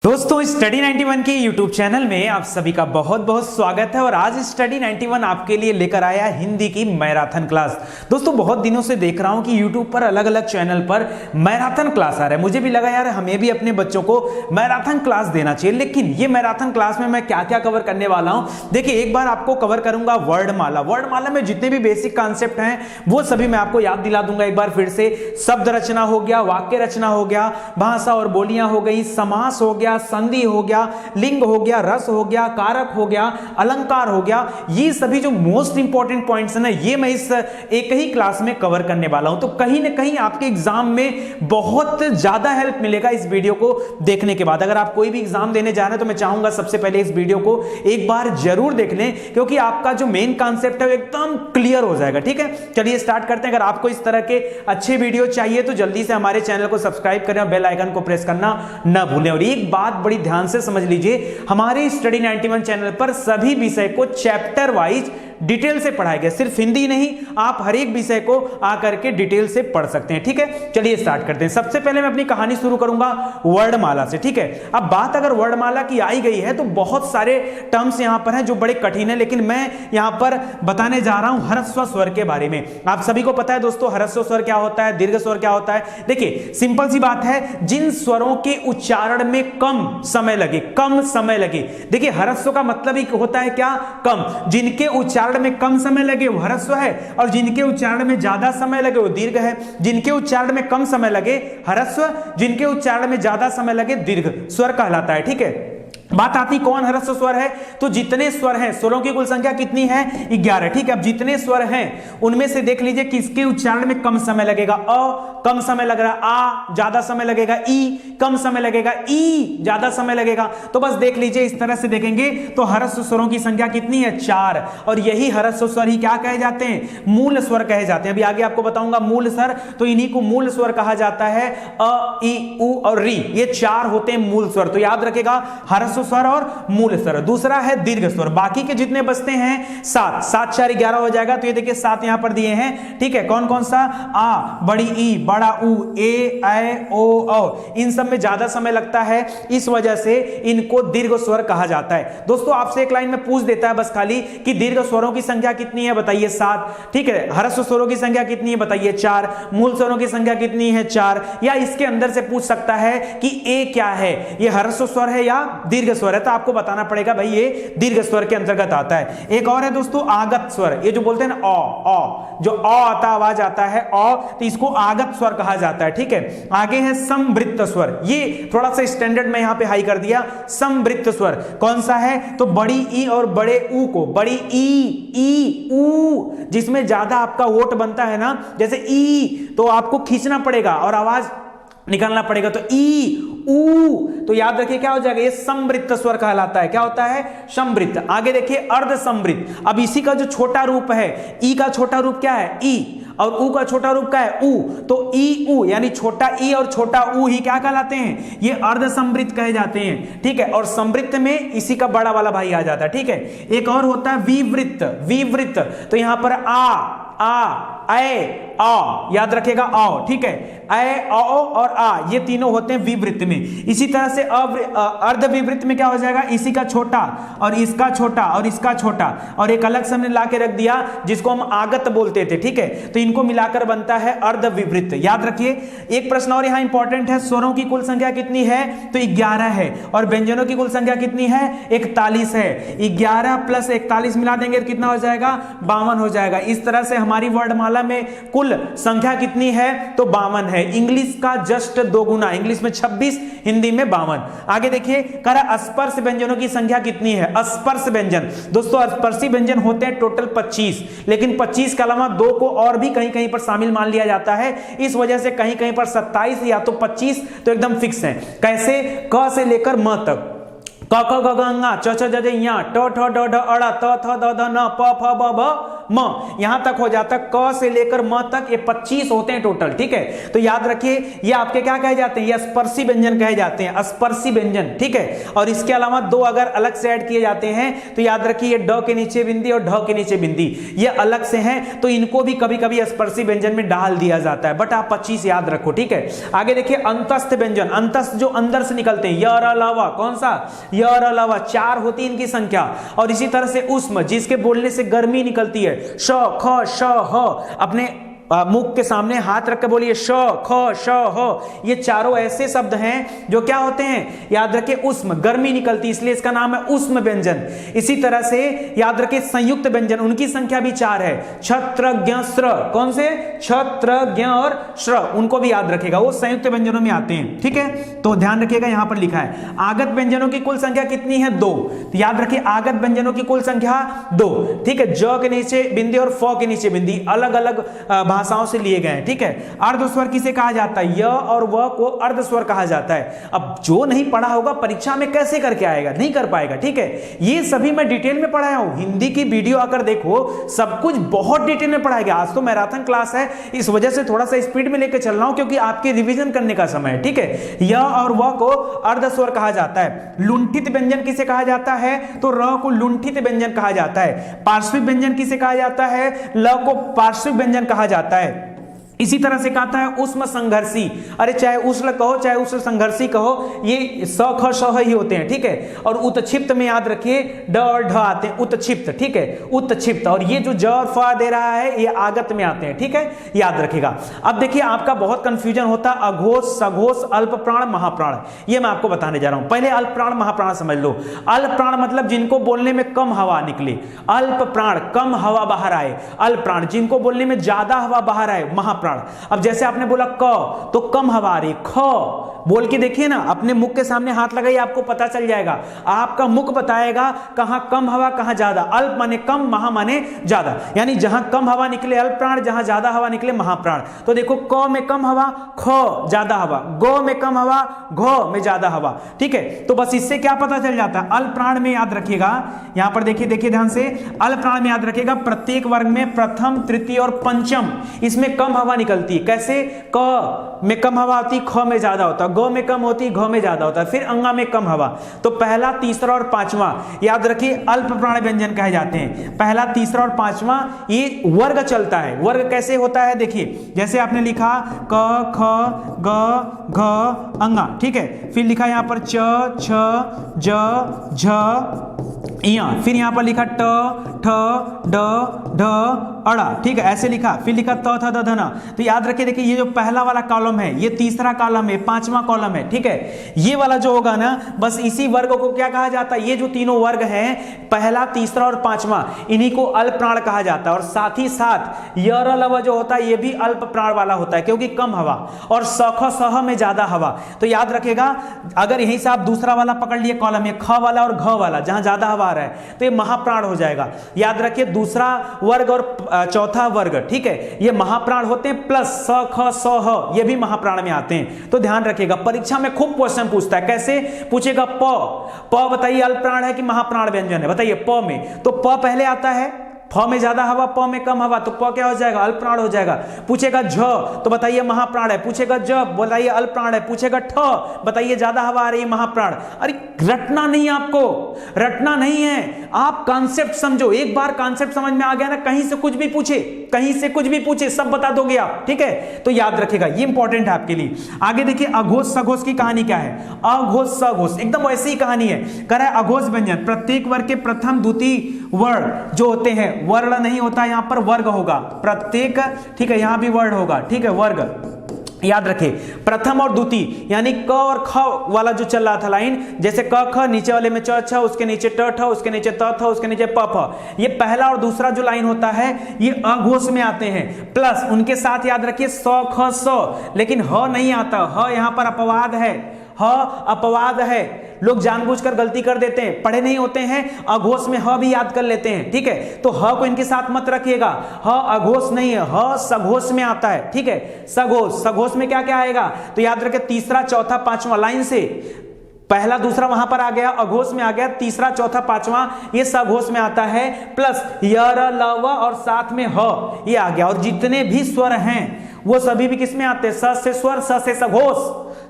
दोस्तों स्टडी 91 के YouTube channel में आप सभी का बहुत बहुत स्वागत है। और आज स्टडी 91 आपके लिए लेकर आया हिंदी की मैराथन क्लास। दोस्तों बहुत दिनों से देख रहा हूं कि YouTube पर अलग अलग चैनल पर मैराथन क्लास आ रहा है। मुझे भी लगा यार हमें भी अपने बच्चों को मैराथन क्लास देना चाहिए। लेकिन ये मैराथन क्लास में मैं क्या क्या कवर करने वाला हूं, देखिए एक बार आपको कवर करूंगा वर्णमाला। वर्णमाला में जितने भी बेसिक कॉन्सेप्ट हैं वो सभी मैं आपको याद दिला दूंगा एक बार फिर से। शब्द रचना हो गया, वाक्य रचना हो गया, भाषा और बोलियां हो गई, समास हो गया, संधि हो गया, लिंग हो गया, रस हो गया, कारक हो गया, अलंकार हो गया। ये सभी जो मोस्ट इंपॉर्टेंट पॉइंट्स है ना, ये मैं इस एक ही क्लास में कवर करने वाला हूं। तो कहीं ना कहीं आपके एग्जाम में बहुत ज्यादा हेल्प मिलेगा इस वीडियो को देखने के बाद। अगर आप कोई भी एग्जाम देने जा रहे हैं तो मैं चाहूंगा सबसे पहले इस वीडियो को एक बार जरूर देख लें, क्योंकि आपका जो मेन कॉन्सेप्ट है वो एकदम क्लियर हो जाएगा। ठीक है, चलिए स्टार्ट करते हैं। अगर आपको इस तरह के अच्छे वीडियो चाहिए तो जल्दी से हमारे चैनल को सब्सक्राइब करें और बेल आइकन को प्रेस करना न भूलें। और एक बात बड़ी ध्यान से समझ लीजिए, हमारे स्टडी 91 चैनल पर सभी विषय को चैप्टर वाइज डिटेल से पढ़ाया गया। सिर्फ हिंदी नहीं, आप हर एक विषय को आकर के डिटेल से पढ़ सकते हैं। ठीक है, चलिए स्टार्ट करते हैं। सबसे पहले मैं अपनी कहानी शुरू करूंगा वर्णमाला से। ठीक है, अब बात अगर वर्णमाला की आई गई है तो बहुत सारे टर्म्स यहां पर हैं जो बड़े कठिन है, लेकिन मैं यहां पर बताने जा रहा हूं ह्रस्व स्वर के बारे में। आप सभी को पता है दोस्तों ह्रस्व स्वर क्या होता है, दीर्घ स्वर क्या होता है। देखिए सिंपल सी बात है, जिन स्वरों के उच्चारण में कम समय लगे, कम समय लगे। देखिए ह्रस्व का मतलब ही होता है क्या, कम। जिनके उच्चारण में कम समय लगे वो ह्रस्व है, और जिनके उच्चारण में ज्यादा समय लगे वो दीर्घ है। जिनके उच्चारण में कम समय लगे ह्रस्व, जिनके उच्चारण में ज्यादा समय लगे दीर्घ स्वर कहलाता है। ठीक है, बात आती कौन ह्रस्व स्वर है, तो जितने स्वर हैं, स्वरों की कुल संख्या कितनी है 11। ठीक है, अब जितने स्वर हैं उनमें से देख लीजिए किसके उच्चारण में कम समय लगेगा। अ कम समय लग रहा है, आ ज्यादा समय लगेगा, ई कम समय लगेगा, ई ज्यादा समय लगेगा। तो बस देख लीजिए इस तरह से देखेंगे तो ह्रस्व स्वरों की संख्या कितनी है 4। और यही ह्रस्व स्वर ही क्या कहे जाते हैं, मूल स्वर कहे जाते हैं। अभी आगे आपको बताऊंगा मूल स्वर, तो इन्हीं को मूल स्वर कहा जाता है। अ, ई, उ और री, ये 4 होते हैं मूल स्वर। तो याद रखेगा ह्रस्व स्वर और मूल स्वर। दूसरा है दीर्घ स्वर। बाकी के जितने बचते हैं 7, 7 4 11 हो जाएगा। तो ये देखिए 7 यहां पर दिए हैं। ठीक है, कौन कौन सा, आ, बड़ी ई, बड़ा ऊ, ए, ऐ, ओ, औ। इन सब में ज्यादा समय लगता है, इस वजह से इनको दीर्घ स्वर कहा जाता है। दोस्तों आपसे एक लाइन में पूछ देता है बस खाली कि दीर्घ स्वरों की संख्या कितनी है, बताइए 7। ठीक है, ह्रस्व स्वरों की संख्या कितनी है, बताइए 4। मूल स्वरों की संख्या कितनी है 4। या इसके अंदर से पूछ सकता है कि ए क्या है, ये ह्रस्व स्वर है या दीर्घ स्वर है, तो आपको बताना पड़ेगा भाई ये दीर्घ स्वर के अंतर्गत आता है। एक और है दोस्तों आगत स्वर, ये जो बोलते हैं ना अ, जो अ आता आवाज आता है अ, तो इसको आगत स्वर कहा जाता है। ठीक है, आगे है संवृत्त स्वर। ये थोड़ा सा स्टैंडर्ड में यहां पे हाई कर दिया। संवृत्त स्वर कौन सा है, तो बड़ी ई और बड़े ऊ को, बड़ी ई ऊ, जिसमें ज्यादा आपका वोट बनता है ना, जैसे ई तो आपको खींचना पड़ेगा और आवाज निकालना पड़ेगा, तो ई ऊ, तो याद रखिए क्या हो जाएगा, ये संवृत्त स्वर कहलाता है। क्या होता है, संवृत्त। आगे देखिए अर्ध संवृत्त। अब इसी का जो छोटा रूप है, ई का छोटा रूप क्या है, ई, और ऊ का छोटा रूप क्या है, ऊ। तो ई ऊ यानी छोटा ई और छोटा ऊ ही क्या कहलाते हैं, ये अर्ध संवृत्त कहे जाते हैं। ठीक है, और संवृत्त में इसी का बड़ा वाला भाई आ जाता है। ठीक है, एक और होता है विवृत्त। विवृत्त तो यहां पर आ, ऐ, आ, याद रखेगा आ। ठीक है, ऐ, औ और आ, ये तीनों होते हैं विवृत्त में। इसी तरह से अर्ध विवृत्त में क्या हो जाएगा, इसी का छोटा और इसका छोटा और इसका छोटा, और एक अलग से हमने ला के रख दिया जिसको हम आगत बोलते थे। ठीक है, तो इनको मिलाकर बनता है अर्ध विवृत्त। याद रखिए एक प्रश्न और यहां इंपॉर्टेंट है, स्वरों की कुल संख्या कितनी है, तो 11 है, और व्यंजनों की कुल संख्या कितनी है, 41 है। 11 प्लस 41 मिला देंगे तो कितना हो जाएगा, 52 हो जाएगा। इस तरह से हमारी वर्णमाला में कुल संख्या कितनी है, तो 52 है। इंग्लिश का जस्ट 2 गुना, इंग्लिश में 26, हिंदी में 52। आगे देखिए करा स्पर्श व्यंजनों की संख्या कितनी है। स्पर्श व्यंजन दोस्तों, स्पर्शी व्यंजन होते हैं टोटल 25, लेकिन 25 के अलावा 2 को और भी कहीं कहीं पर शामिल मान लिया जाता है। इस वजह से कहीं कहीं पर 27 या तो 25 तो एकदम फिक्स है। कैसे, क से लेकर म तक, क ख ग घ ङ च छ ज झ ञ ट ठ ड ढ अ ड़ त थ द ध न प फ ब भ म, यहां तक हो जाता है। क से लेकर म तक ये 25 होते हैं टोटल, ठीक है। तो याद रखिए ये आपके क्या कहे जाते हैं, ये स्पर्शी व्यंजन कहे जाते हैं, स्पर्शी व्यंजन, ठीक है। और इसके अलावा दो अगर अलग से ऐड किए जाते हैं तो याद रखिए ड के नीचे बिंदी और ढ के नीचे बिंदी ये अलग से हैं, तो इनको भी कभी कभी स्पर्शी व्यंजन में डाल दिया जाता है, बट आप 25 याद रखो, ठीक है। आगे देखिए अंतस्थ व्यंजन, अंतस्थ जो अंदर से निकलते हैं, यर अलावा, कौन सा, यर अलावा, 4 होती है इनकी संख्या। और इसी तरह से उष्म, जिसके बोलने से गर्मी निकलती है, श ख श ह, अपने मुख के सामने हाथ रख के बोलिए श ख श ह, ये चारों ऐसे शब्द हैं जो क्या होते हैं, याद रखिए उष्म, गर्मी निकलती, इसलिए इसका नाम है उष्म व्यंजन। इसी तरह से याद रखिए संयुक्त व्यंजन, उनकी संख्या भी 4 है, छत्र ज्ञ श्र, कौन से, छत्र ज्ञ और श्र, उनको भी याद रखेगा, वो संयुक्त व्यंजनों में आते हैं, ठीक है। तो ध्यान रखिएगा यहां पर लिखा है आगत व्यंजनों की कुल संख्या कितनी है, 2। तो याद रखिए आगत व्यंजनों की कुल संख्या 2, ठीक है। ज के नीचे बिंदी और फ के नीचे बिंदी अलग अलग भाषाओं से लिए गए हैं, ठीक है। अर्धस्वर किसे कहा जाता है, य और व को अर्धस्वर कहा जाता है। अब जो नहीं पढ़ा होगा परीक्षा में कैसे करके आएगा, नहीं कर पाएगा, ठीक है। ये सभी मैं डिटेल में पढ़ाया हूं, हिंदी की वीडियो आकर देखो, सब कुछ बहुत डिटेल में पढ़ाया गया। आज तो मैराथन क्लास है, इस वजह से थोड़ा सा स्पीड में लेकर चल रहा हूं क्योंकि आपके रिवीजन करने का समय है, ठीक है। य और व को अर्धस्वर कहा जाता है। लुंठित व्यंजन किसे कहा जाता है, तो र को लुंठित व्यंजन कहा जाता है। पार्श्विक व्यंजन किसे कहा जाता है, ल को पार्श्विक व्यंजन कहा जाता है। इसी तरह से कहता है उष्म संघर्षी, अरे चाहे उष्ण कहो चाहे उष्ण संघर्षी कहो, ये स ख श ही होते हैं, ठीक है। और उत्क्षिप्त में याद रखिए ड और ढ आते हैं, उत्क्षिप्त, ठीक है, उत्क्षिप्त। और ये जो ज और फ दे रहा है ये आगत में आते हैं, ठीक है, याद रखिएगा। अब देखिए आपका बहुत कंफ्यूजन होता है अघोष, सघोष, अल्प प्राण, महाप्राण, ये मैं आपको बताने जा रहा हूं। पहले अल्प प्राण महाप्राण समझ लो। अल्प प्राण मतलब जिनको बोलने में कम हवा निकले, अल्प प्राण कम हवा बाहर आए, अल्प प्राण जिनको बोलने में ज्यादा हवा बाहर आए, महाप्राण। अब जैसे आपने बोला क तो कम हवा आ रही, ख बोल के देखिए ना, अपने मुख के सामने हाथ लगाइए, आपको पता चल जाएगा, आपका मुख बताएगा कहां कम हवा कहां ज्यादा। अल्प माने कम, महा माने ज्यादा, यानी जहां कम हवा निकले अल्प प्राण, जहां ज्यादा हवा निकले महाप्राण। तो देखो क में कम हवा, ख ज्यादा हवा, गो में कम हवा, घ में ज्यादा हवा, ठीक है। तो बस इससे क्या पता चल जाता है, अल्प प्राण में याद रखिएगा, यहां पर देखिए देखिए ध्यान से, अल्प प्राण में याद रखिएगा प्रत्येक वर्ग में प्रथम, तृतीय और पंचम इसमें कम हवा निकलती है। कैसे, क में कम हवा होती, ख में ज्यादा होता, ग में कम होती, घ में ज्यादा होता, फिर अंगा में कम हवा। तो पहला, तीसरा और पांचवा याद रखिए अल्प प्राण व्यंजन कहे जाते हैं। पहला, तीसरा और पांचवा ये वर्ग चलता है। वर्ग कैसे होता है देखिए, जैसे आपने लिखा क ख ग घ अंगा, ठीक है। फिर लिखा यहां पर च छ ज झ इया, फिर यहां पर लिखा ट ठ ड ढ अड़ा, ठीक है, ऐसे लिखा। फिर लिखा त थ द ध न। तो याद रखिए देखिए ये जो पहला वाला कॉलम है, ये तीसरा कॉलम है, पांचवा कॉलम है, ठीक है। ये वाला जो होगा ना, बस इसी वर्ग को क्या कहा जाता है, ये जो तीनों वर्ग हैं, पहला, तीसरा और पांचवा, इन्हीं को अल्प प्राण कहा जाता है। और साथ ही साथ यर अलावा जो होता है ये भी अल्प प्राण वाला होता है, क्योंकि कम हवा, और सख सह में ज्यादा हवा। तो याद रखिएगा, अगर यहीं से आप दूसरा वाला पकड़ लिए कॉलम, ये ख वाला और घ वाला, जहां ज्यादा हवा आ रहा है, तो ये महाप्राण हो जाएगा। याद रखिए दूसरा वर्ग और चौथा वर्ग, ठीक है, ये महाप्राण होते हैं, प्लस स ख स ह ये भी महाप्राण में आते हैं। तो ध्यान रखिएगा, परीक्षा में खूब क्वेश्चन पूछता है। कैसे पूछेगा, प बताइए अल्प प्राण है कि महाप्राण व्यंजन है, बताइए। प में तो प पहले आता है, फ में ज्यादा हवा, प में कम हवा, तो प क्या हो जाएगा, अल्प प्राण हो जाएगा। पूछेगा झ तो बताइए महाप्राण है, पूछेगा ज बताइए अल्प प्राण है, पूछेगा ठ बताइए ज्यादा हवा आ रही है, महाप्राण। अरे रटना नहीं, आपको रटना नहीं है, आप कॉन्सेप्ट समझो। एक बार कॉन्सेप्ट समझ में आ गया ना, कहीं से कुछ भी पूछे, कहीं से कुछ भी पूछे, सब बता दोगे आप, ठीक है। तो याद रखिएगा, ये इंपॉर्टेंट है आपके लिए। आगे देखिए अघोष सघोष की कहानी क्या है। अघोष सघोष एकदम वैसी ही कहानी है। कह रहा है अघोष व्यंजन प्रत्येक वर्ग के प्रथम, द्वितीय वर्ण जो होते हैं, वर्ण नहीं होता यहां पर, वर्ग होगा प्रत्येक, ठीक है, यहां भी वर्ड होगा, ठीक है, वर्ग। याद रखिए प्रथम और द्वितीय, यानी क और ख वाला जो चल रहा था लाइन, जैसे क ख नीचे वाले में च छ, उसके नीचे ट ठ, उसके नीचे त थ, उसके नीचे प फ। ये पहला और दूसरा जो लाइन होता है ये अघोष में आते हैं। प्लस उनके साथ याद रखिए स ख स, लेकिन ह नहीं आता, ह यहां पर अपवाद है, ह अपवाद है। लोग जानबूझकर गलती कर देते हैं, पढ़े नहीं होते हैं, अघोष में ह भी याद कर लेते हैं, ठीक है। तो ह को इनके साथ मत रखिएगा, ह अघोष नहीं है, ह सघोष में आता है, ठीक है। सघोष, सघोष में क्या क्या आएगा, तो याद रखिए तीसरा, चौथा, पांचवा लाइन से पहला दूसरा वहां पर आ गया, अघोष में आ गया, तीसरा चौथा पांचवा ये सघोष में आता है, प्लस य र ल व और साथ में ह ये आ गया। और जितने भी स्वर हैं वो सभी भी किस में आते हैं? स से स्वर, स से सघोष,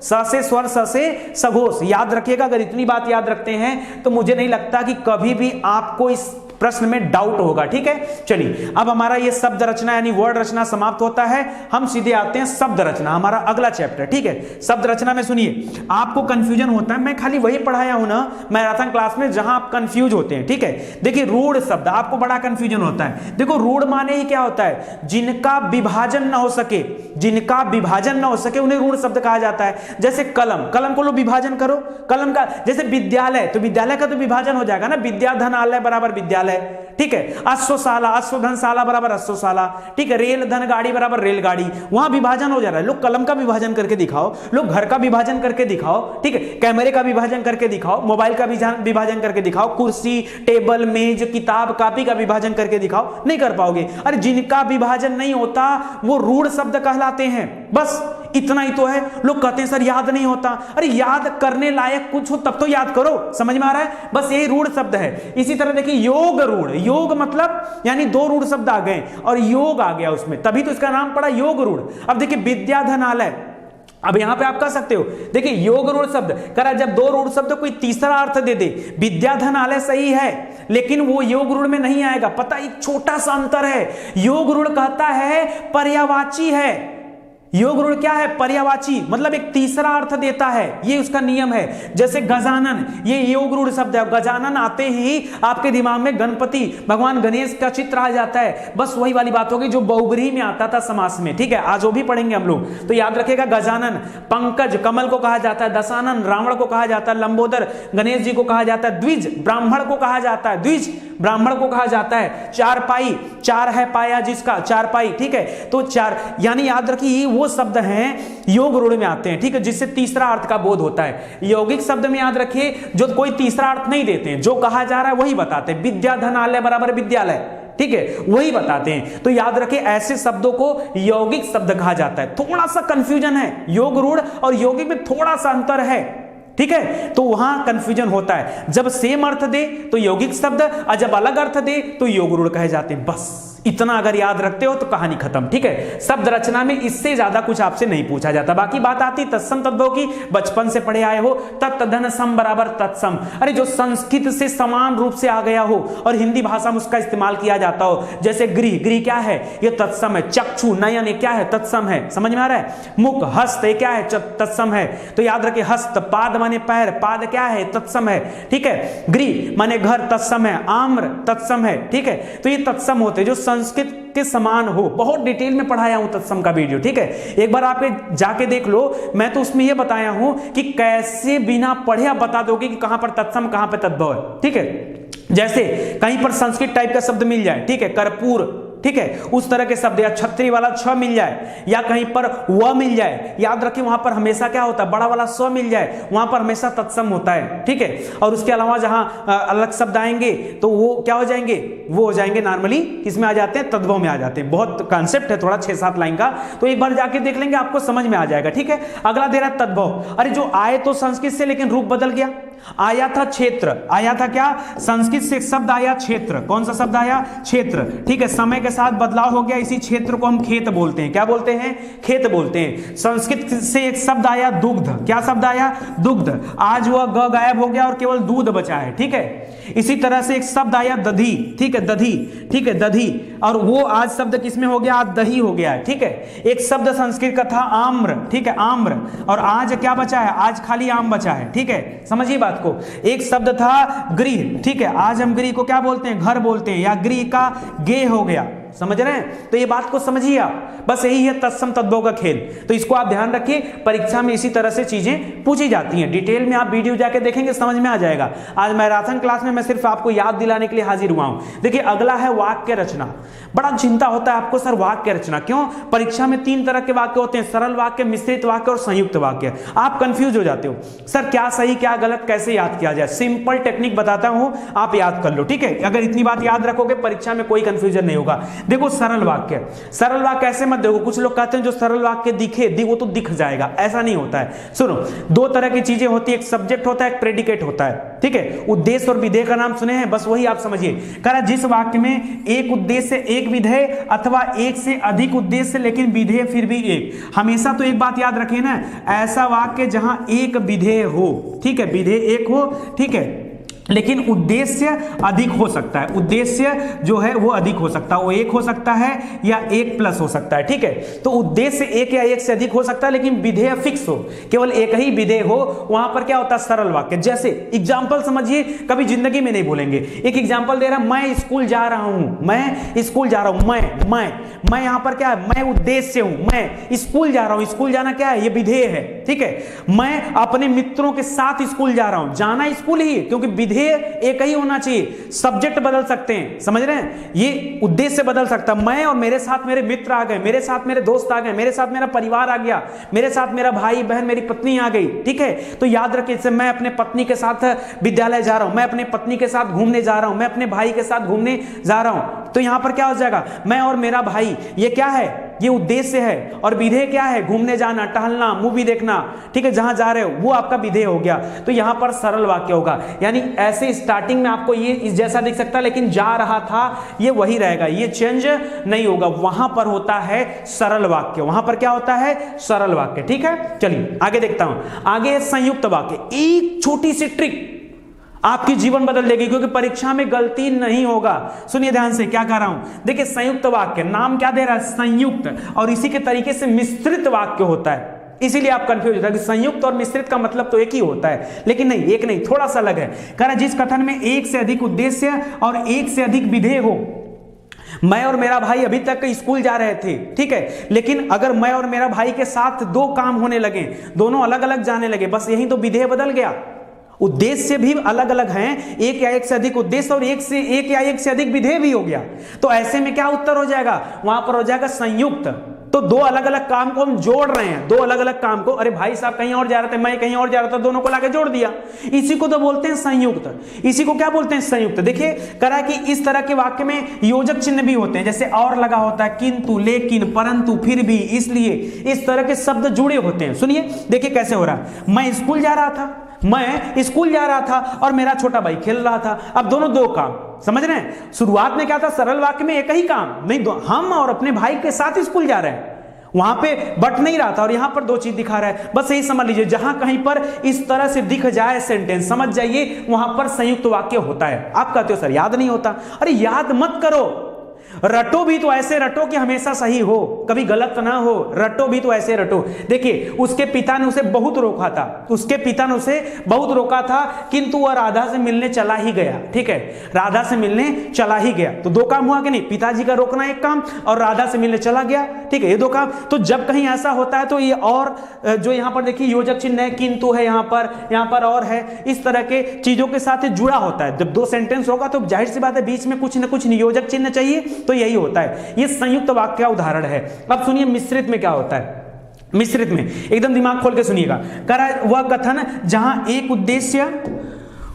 स से स्वर, स से सघोष। याद रखिएगा, अगर इतनी बात याद रखते हैं तो मुझे नहीं लगता कि कभी भी आपको इस प्रश्न में डाउट होगा। ठीक है, चलिए अब हमारा ये शब्द रचना यानी वर्ड रचना समाप्त होता है। हम सीधे आते हैं शब्द रचना, हमारा अगला चैप्टर। ठीक है, शब्द रचना में सुनिए, आपको कंफ्यूजन होता है, मैं खाली वही पढ़ाया हूं ना मैराथन क्लास में जहां आप कंफ्यूज होते हैं। ठीक है, देखिए रूढ़ शब्द, आपको बड़ा कंफ्यूजन होता है। देखो रूढ़ माने ही क्या होता है? जिनका विभाजन ना हो सके, जिनका विभाजन ना हो सके उन्हें रूढ़ शब्द कहा जाता है। जैसे कलम, कलम को लो विभाजन करो, कलम का। जैसे विद्यालय, तो विद्यालय का तो विभाजन हो जाएगा ना, विद्याधनालय बराबर विद्यालय। ठीक है, अश्वशाला, अश्वधनशाला बराबर अश्वशाला। ठीक है, रेल धन गाड़ी बराबर रेलगाड़ी, वहां विभाजन हो जा रहा है। लोग कलम का विभाजन करके दिखाओ, लोग घर का विभाजन करके दिखाओ। ठीक है, कैमरे का विभाजन करके दिखाओ, मोबाइल का विभाजन करके दिखाओ, कुर्सी, टेबल, मेज, किताब, कॉपी का विभाजन करके दिखाओ, नहीं कर पाओगे। अरे जिनका विभाजन नहीं होता वो रूढ़ शब्द कहलाते हैं। बस इतना ही तो है। लोग कहते हैं सर याद नहीं होता, अरे याद करने लायक कुछ हो तब तो याद करो, समझ में आ रहा है? बस यही रूढ़ शब्द है। इसी तरह देखिए योग रूढ़, योग मतलब यानी दो रूढ़ शब्द आ गए और योग आ गया उसमें, तभी तो इसका नाम पड़ा योग रूढ़। अब देखिए विद्याधनालय, अब यहां पे आप कह सकते हो, देखिए योग रूढ़ शब्द करा, जब दो रूढ़ शब्द कोई तीसरा अर्थ दे दे, विद्याधनालय सही है लेकिन वो योग रूढ़ में नहीं आएगा। पता एक छोटा सा अंतर है, योग रूढ़ कहता है पर्यायवाची है, योग रूढ़ क्या है? पर्यायवाची, मतलब एक तीसरा अर्थ देता है, ये उसका नियम है। जैसे गजानन, ये योग रूढ़ शब्द है। गजानन आते ही आपके दिमाग में गणपति भगवान गणेश का चित्र आ जाता है। बस वही वाली बात होगी जो बहुब्रीहि में आता था समास में। ठीक है, आज वो भी पढ़ेंगे हम लोग, तो याद रखेगा गजानन। पंकज कमल को कहा जाता है, दशानन रावण को कहा जाता है, लंबोदर गणेश जी को कहा जाता है, द्विज ब्राह्मण को कहा जाता है, द्विज ब्राह्मण को कहा जाता है, चारपाई, चार है पाया जिसका, चारपाई। ठीक है, तो चार यानी याद रखिए वो शब्द हैं योग रूढ़ में आते हैं। ठीक है, जिससे तीसरा अर्थ का बोध होता है। यौगिक शब्द में याद रखिए जो कोई तीसरा अर्थ नहीं देते हैं, जो कहा जा रहा है वही बताते हैं। विद्याधनालय बराबर विद्यालय, ठीक है, वही बताते हैं। तो याद रखिए ऐसे शब्दों को यौगिक शब्द कहा जाता है। थोड़ा सा कंफ्यूजन है, योग रूढ़ और यौगिक में थोड़ा सा अंतर है। ठीक है, तो वहां कंफ्यूजन होता है। जब सेम अर्थ दे तो यौगिक शब्द, और जब अलग अर्थ दे तो योग रूढ़ कहे जाते हैं। बस इतना अगर याद रखते हो तो कहानी खत्म। ठीक है, शब्द रचना में इससे ज्यादा कुछ आपसे नहीं पूछा जाता। बाकी बात आती तत्सम तद्भव की, बचपन से पढ़े आए हो, तत्तधन सम बराबर तत्सम। अरे जो संस्कृत से समान रूप से आ गया हो और हिंदी भाषा में उसका इस्तेमाल किया जाता हो, जैसे गृह, गृह क्या है? ये तत्सम है। चक्षु, नयन, ये क्या है? तत्सम है। समझ में आ रहा है? मुख, हस्त, ये क्या है? तत्सम है। तो याद रखिए हस्त, पाद माने पैर, पाद क्या है? तत्सम है। ठीक है, गृह माने घर, तत्सम है। आम्र तत्सम है। ठीक है, तो ये तत्सम होते जो संस्कृत के समान हो। बहुत डिटेल में पढ़ाया हूं तत्सम का वीडियो। ठीक है, एक बार आप जाके देख लो, मैं तो उसमें यह बताया हूं कि कैसे बिना पढ़े आप बता दोगे कि कहां पर तत्सम कहां पर तद्भव है। ठीक है, जैसे कहीं पर संस्कृत टाइप का शब्द मिल जाए, ठीक है, कर्पूर, ठीक है, उस तरह के शब्द, या छत्री वाला छ मिल जाए, या कहीं पर व मिल जाए, याद रखिए वहां पर हमेशा क्या होता है? बड़ा वाला स मिल जाए, वहां पर हमेशा तत्सम होता है। ठीक है, और उसके अलावा जहां अलग शब्द आएंगे तो वो क्या हो जाएंगे? वो हो जाएंगे नॉर्मली किसमें आ जाते हैं? तद्भव में आ जाते हैं। बहुत कॉन्सेप्ट है थोड़ा 6-7 लाइन का, तो एक बार जाके देख लेंगे आपको समझ में आ जाएगा। ठीक है, अगला दे रहा है तद्भव। अरे जो आए तो संस्कृत से लेकिन रूप बदल गया। आया था क्षेत्र, आया था क्या? संस्कृत से एक शब्द आया क्षेत्र। कौन सा शब्द आया? क्षेत्र। ठीक है, समय के साथ बदलाव हो गया, इसी क्षेत्र को हम खेत बोलते हैं। क्या बोलते हैं? खेत बोलते हैं। संस्कृत से एक शब्द आया दुग्ध। क्या शब्द आया? दुग्ध। आज वह ग गायब हो गया और केवल दूध बचा है। ठीक है, इसी तरह से एक शब्द आया दधी। ठीक है, दधी। ठीक है, दधी, और वो आज शब्द किसमें हो गया? आज दही हो गया है। ठीक है, एक शब्द संस्कृत का था आम्र। ठीक है, आम्र, और आज क्या बचा है? आज खाली आम बचा है। ठीक है, समझिए बात को। एक शब्द था गृह। ठीक है, आज हम गृह को क्या बोलते हैं? घर बोलते हैं, या गृह का गे हो गया। समझ रहे हैं? तो ये बात को समझिए आप, बस यही है तत्सम तद्भव का खेल। तो इसको आप ध्यान रखिए, परीक्षा में इसी तरह से चीजें पूछी जाती हैं। डिटेल में आप वीडियो जाके देखेंगे, समझ में आ जाएगा। आज मैराथन क्लास में मैं सिर्फ आपको याद दिलाने के लिए हाजिर हुआ हूं। देखिए अगला है वाक्य रचना। बड़ा चिंता होता है आपको, सर वाक्य रचना क्यों? परीक्षा में 3 तरह के वाक्य होते हैं, सरल वाक्य, मिश्रित वाक्य और संयुक्त वाक्य। आप कंफ्यूज हो जाते हो, सर क्या सही क्या गलत, कैसे याद किया जाए? सिंपल टेक्निक बताता हूं, आप याद कर लो। ठीक है, अगर इतनी बात याद रखोगे परीक्षा में कोई कंफ्यूजन नहीं होगा। देखो सरल वाक्य, सरल वाक्य ऐसे मत देखो, कुछ लोग कहते हैं जो सरल वाक्य दिखे वो तो दिख जाएगा, ऐसा नहीं होता है। सुनो, दो तरह की चीजें होती है, एक सब्जेक्ट होता है, एक प्रेडिकेट होता है, ठीक है। उद्देश्य और विधेय का नाम सुने हैं, बस वही आप समझिए। कह रहा जिस वाक्य में एक उद्देश्य एक विधेय अथवा एक से अधिक उद्देश्य लेकिन विधेय फिर भी एक, हमेशा तो एक बात याद रखिए ना, ऐसा वाक्य जहां एक विधेय हो, ठीक है, विधेय एक हो, ठीक है, लेकिन उद्देश्य अधिक हो सकता है, उद्देश्य जो है वो अधिक हो सकता है, वो एक हो सकता है या एक प्लस हो सकता है, ठीक है। तो उद्देश्य एक या एक से अधिक हो सकता है लेकिन विधेय फिक्स हो, केवल एक ही विधेय हो, वहां पर क्या होता है सरल वाक्य। जैसे एग्जांपल समझिए, कभी जिंदगी में नहीं बोलेंगे। एक एग्जांपल दे रहा, मैं स्कूल जा रहा हूं, मैं स्कूल जा रहा हूं, मैं यहां पर क्या है, मैं उद्देश्य हूं, मैं स्कूल जा रहा हूं, स्कूल जाना क्या है, ये विधेय है, ठीक है। मैं अपने मित्रों के साथ स्कूल जा रहा हूं, जाना स्कूल ही, क्योंकि विधेय एक ही होना चाहिए, सब्जेक्ट बदल सकते हैं, समझ रहे हैं, ये उद्देश्य बदल सकता है। मैं और मेरे साथ मेरे मित्र आ गए, मेरे साथ मेरे दोस्त आ गए, मेरे साथ मेरा परिवार आ गया, मेरे साथ मेरा भाई बहन मेरी पत्नी आ गई, ठीक है। तो याद रखिए, जैसे मैं अपने पत्नी के साथ विद्यालय जा रहा हूं, मैं अपने पत्नी के साथ घूमने जा रहा हूं, मैं अपने भाई के साथ घूमने जा रहा हूं, तो यहां पर क्या हो जाएगा, मैं और मेरा भाई, ये क्या है, ये उद्देश्य है, और विधेय क्या है, घूमने जाना, टहलना, मूवी देखना, ठीक है, जहां जा रहे हो वो आपका विधेय हो गया। तो यहां पर सरल वाक्य होगा, यानी ऐसे स्टार्टिंग में आपको ये इस जैसा दिख सकता है लेकिन जा रहा था ये वही रहेगा, ये चेंज नहीं होगा, वहां पर होता है सरल वाक्य, वहां पर क्या होता है, सरल वाक्य, ठीक है। चलिए आगे देखता हूं, आगे संयुक्त वाक्य। एक छोटी सी ट्रिक आपकी जीवन बदल देगी, क्योंकि परीक्षा में गलती नहीं होगा। सुनिए ध्यान से क्या कह रहा हूं, देखिए संयुक्त वाक्य, नाम क्या दे रहा है, संयुक्त, और इसी के तरीके से मिश्रित वाक्य होता है, इसीलिए आप कंफ्यूज होता है कि संयुक्त और मिश्रित का मतलब तो एक ही होता है, लेकिन नहीं, एक नहीं, थोड़ा सा अलग है। कह रहा जिस कथन में एक से अधिक उद्देश्य और एक से अधिक विधेय हो, मैं और मेरा भाई अभी तक स्कूल जा रहे थे, ठीक है, लेकिन अगर मैं और मेरा भाई के साथ दो काम होने लगे, दोनों अलग अलग जाने लगे, बस यही तो विधेय बदल गया, उद्देश्य भी अलग अलग हैं, एक या एक से अधिक उद्देश्य और एक या एक से अधिक विधेय भी हो गया, तो ऐसे में क्या उत्तर हो जाएगा, वहां पर हो जाएगा संयुक्त। तो दो अलग अलग काम को हम जोड़ रहे हैं, दो अलग अलग काम को, अरे भाई साहब कहीं और जा रहे थे, मैं कहीं और जा रहा था, दोनों को लाके जोड़ दिया, इसी को तो बोलते हैं संयुक्त, इसी को क्या बोलते हैं, संयुक्त। देखिए करा कि इस तरह के वाक्य में योजक चिन्ह भी होते हैं, जैसे और लगा होता है, किंतु, लेकिन, परंतु, फिर भी, इसलिए, इस तरह के शब्द जुड़े होते हैं। सुनिए देखिए कैसे हो रहा है, मैं स्कूल जा रहा था, मैं स्कूल जा रहा था और मेरा छोटा भाई खेल रहा था, अब दोनों दो काम, समझ रहे हैं। शुरुआत में क्या था, सरल वाक्य में एक ही काम, नहीं दो, हम और अपने भाई के साथ स्कूल जा रहे हैं, वहां पे बट नहीं रहा था और यहां पर दो चीज दिखा रहा है, बस यही समझ लीजिए, जहां कहीं पर इस तरह से दिख जाए सेंटेंस, समझ जाइए वहां पर संयुक्त वाक्य होता है। आप कहते हो सर याद नहीं होता, अरे याद मत करो, रटो भी तो ऐसे रटो कि हमेशा सही हो, कभी गलत ना हो, रटो भी तो ऐसे रटो। देखिए उसके पिता ने उसे बहुत रोका था, उसके पिता ने उसे बहुत रोका था, किंतु वह राधा से मिलने चला ही गया, ठीक है, राधा से मिलने चला ही गया, तो दो काम हुआ कि नहीं, पिताजी का रोकना एक काम और राधा से मिलने चला गया, ठीक है, ये दो काम। तो जब कहीं ऐसा होता है तो ये और जो यहां पर देखिए योजक चिन्ह है, किंतु है, यहां पर और है, इस तरह के चीजों के साथ जुड़ा होता है। जब दो सेंटेंस होगा तो जाहिर सी बात है बीच में कुछ ना कुछ नियोजक चिन्ह चाहिए, तो यही होता है, ये संयुक्त वाक्य का उदाहरण है। अब सुनिए मिश्रित में क्या होता है, मिश्रित में एकदम दिमाग खोल के सुनिएगा, करा वह कथन जहां एक उद्देश्य,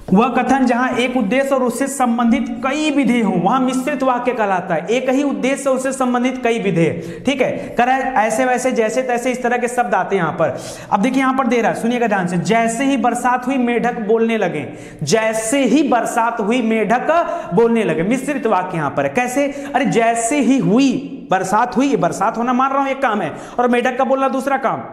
वह कथन जहां एक उद्देश्य और उससे संबंधित कई विधेय हो, वहां मिश्रित वाक्य कहलाता है, एक ही उद्देश्य और उससे संबंधित कई विधेय, ठीक है। करा ऐसे वैसे जैसे तैसे इस तरह के शब्द आते हैं यहां पर। अब देखिए यहां पर दे रहा है, सुनिएगा ध्यान से, जैसे ही बरसात हुई मेढक बोलने लगे, जैसे ही बरसात हुई मेढक बोलने लगे, मिश्रित वाक्य यहां पर है। कैसे, अरे जैसे ही हुई बरसात हुई, बरसात होना मान रहा हूं एक काम है और मेढक का बोलना दूसरा काम,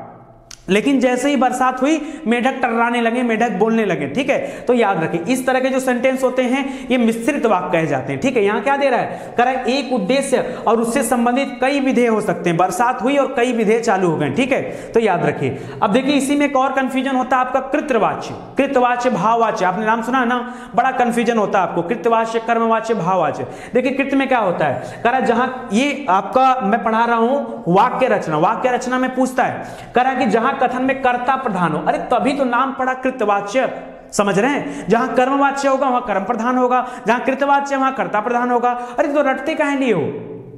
लेकिन जैसे ही बरसात हुई मेढक टर्राने लगे, मेढक बोलने लगे, ठीक है। तो याद रखिए इस तरह के जो सेंटेंस होते हैं ये मिश्रित वाक्य कहे जाते हैं, ठीक है। यहां क्या दे रहा है, कह रहा है एक उद्देश्य और उससे संबंधित कई विधेय हो सकते हैं, बरसात हुई और कई विधेय चालू हो गए, ठीक है। तो याद रखिए। अब देखिए इसी में एक और कंफ्यूजन होता है आपका, कृतवाच्य, कृतवाच्य, भाववाच्य, आपने नाम सुना है ना, बड़ा कंफ्यूजन होता है आपको, कृतवाच्य, कर्मवाच्य, भाववाच्य। देखिए कृत में क्या होता है, कह रहा है जहां ये आपका मैं पढ़ा रहा हूं वाक्य रचना, वाक्य रचना में पूछता है, कह रहा है कि जहां कथन में कर्ता प्रधान हो, अरे तभी तो नाम पड़ा कृतवाच्य, समझ रहे हैं। जहां कर्मवाच्य होगा वहां कर्म प्रधान होगा, जहां कृतवाच्य वहां कर्ता प्रधान होगा। अरे तो रटते काहे लिए हो,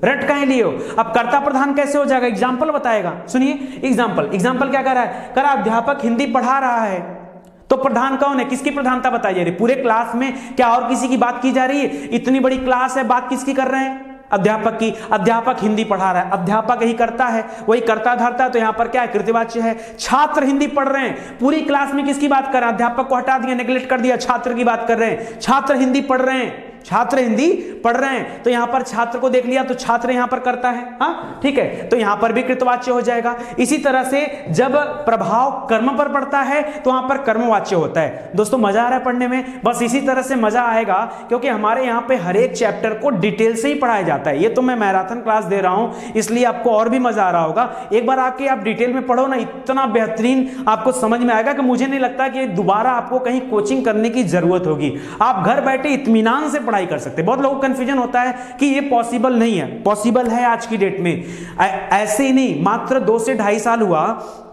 रट काहे लिए हो। अब कर्ता प्रधान कैसे हो जाएगा, एग्जाम्पल बताएगा, सुनिए एग्जाम्पल क्या कर रहा है, कह रहा अध्यापक हिंदी पढ़ा रहा है, तो प्रधान कौन है, किसकी प्रधानता बताई जा रही है, पूरे क्लास में क्या और किसी की बात की जा रही है, इतनी बड़ी क्लास है, बात किसकी कर रहे हैं, अध्यापक की, अध्यापक हिंदी पढ़ा रहा है, अध्यापक ही करता है, वही करता धरता है, तो यहां पर क्या है, कृतिवाच्य है। छात्र हिंदी पढ़ रहे हैं, पूरी क्लास में किसकी बात कर रहे हैं, अध्यापक को हटा दिया, नेग्लेक्ट कर दिया, छात्र की बात कर रहे हैं। छात्र हिंदी पढ़ रहे हैं, छात्र हिंदी पढ़ रहे हैं, तो यहां पर छात्र को देख लिया तो छात्र यहां पर करता है, हाँ ठीक है, तो यहां पर भी कृतवाच्य हो जाएगा। इसी तरह से जब प्रभाव कर्म पर पड़ता है तो वहां पर कर्मवाच्य होता है। दोस्तों मजा आ रहा है पढ़ने में, बस इसी तरह से मजा आएगा क्योंकि हमारे यहां पे हर एक चैप्टर को डिटेल से ही पढ़ाया जाता है। ये तो मैं मैराथन क्लास दे रहा हूं इसलिए आपको और भी मजा आ रहा होगा। एक बार आके आप डिटेल में पढ़ो ना, इतना बेहतरीन आपको समझ में आएगा कि मुझे नहीं लगता कि दोबारा आपको कहीं कोचिंग करने की जरूरत होगी। आप घर बैठे इत्मीनान से पढ़ाई कर सकते हैं। बहुत लोगों को कंफ्यूजन होता है कि ये पॉसिबल नहीं है, पॉसिबल है आज की डेट में। ऐसे ही नहीं, मात्र 2 से 2.5 साल हुआ,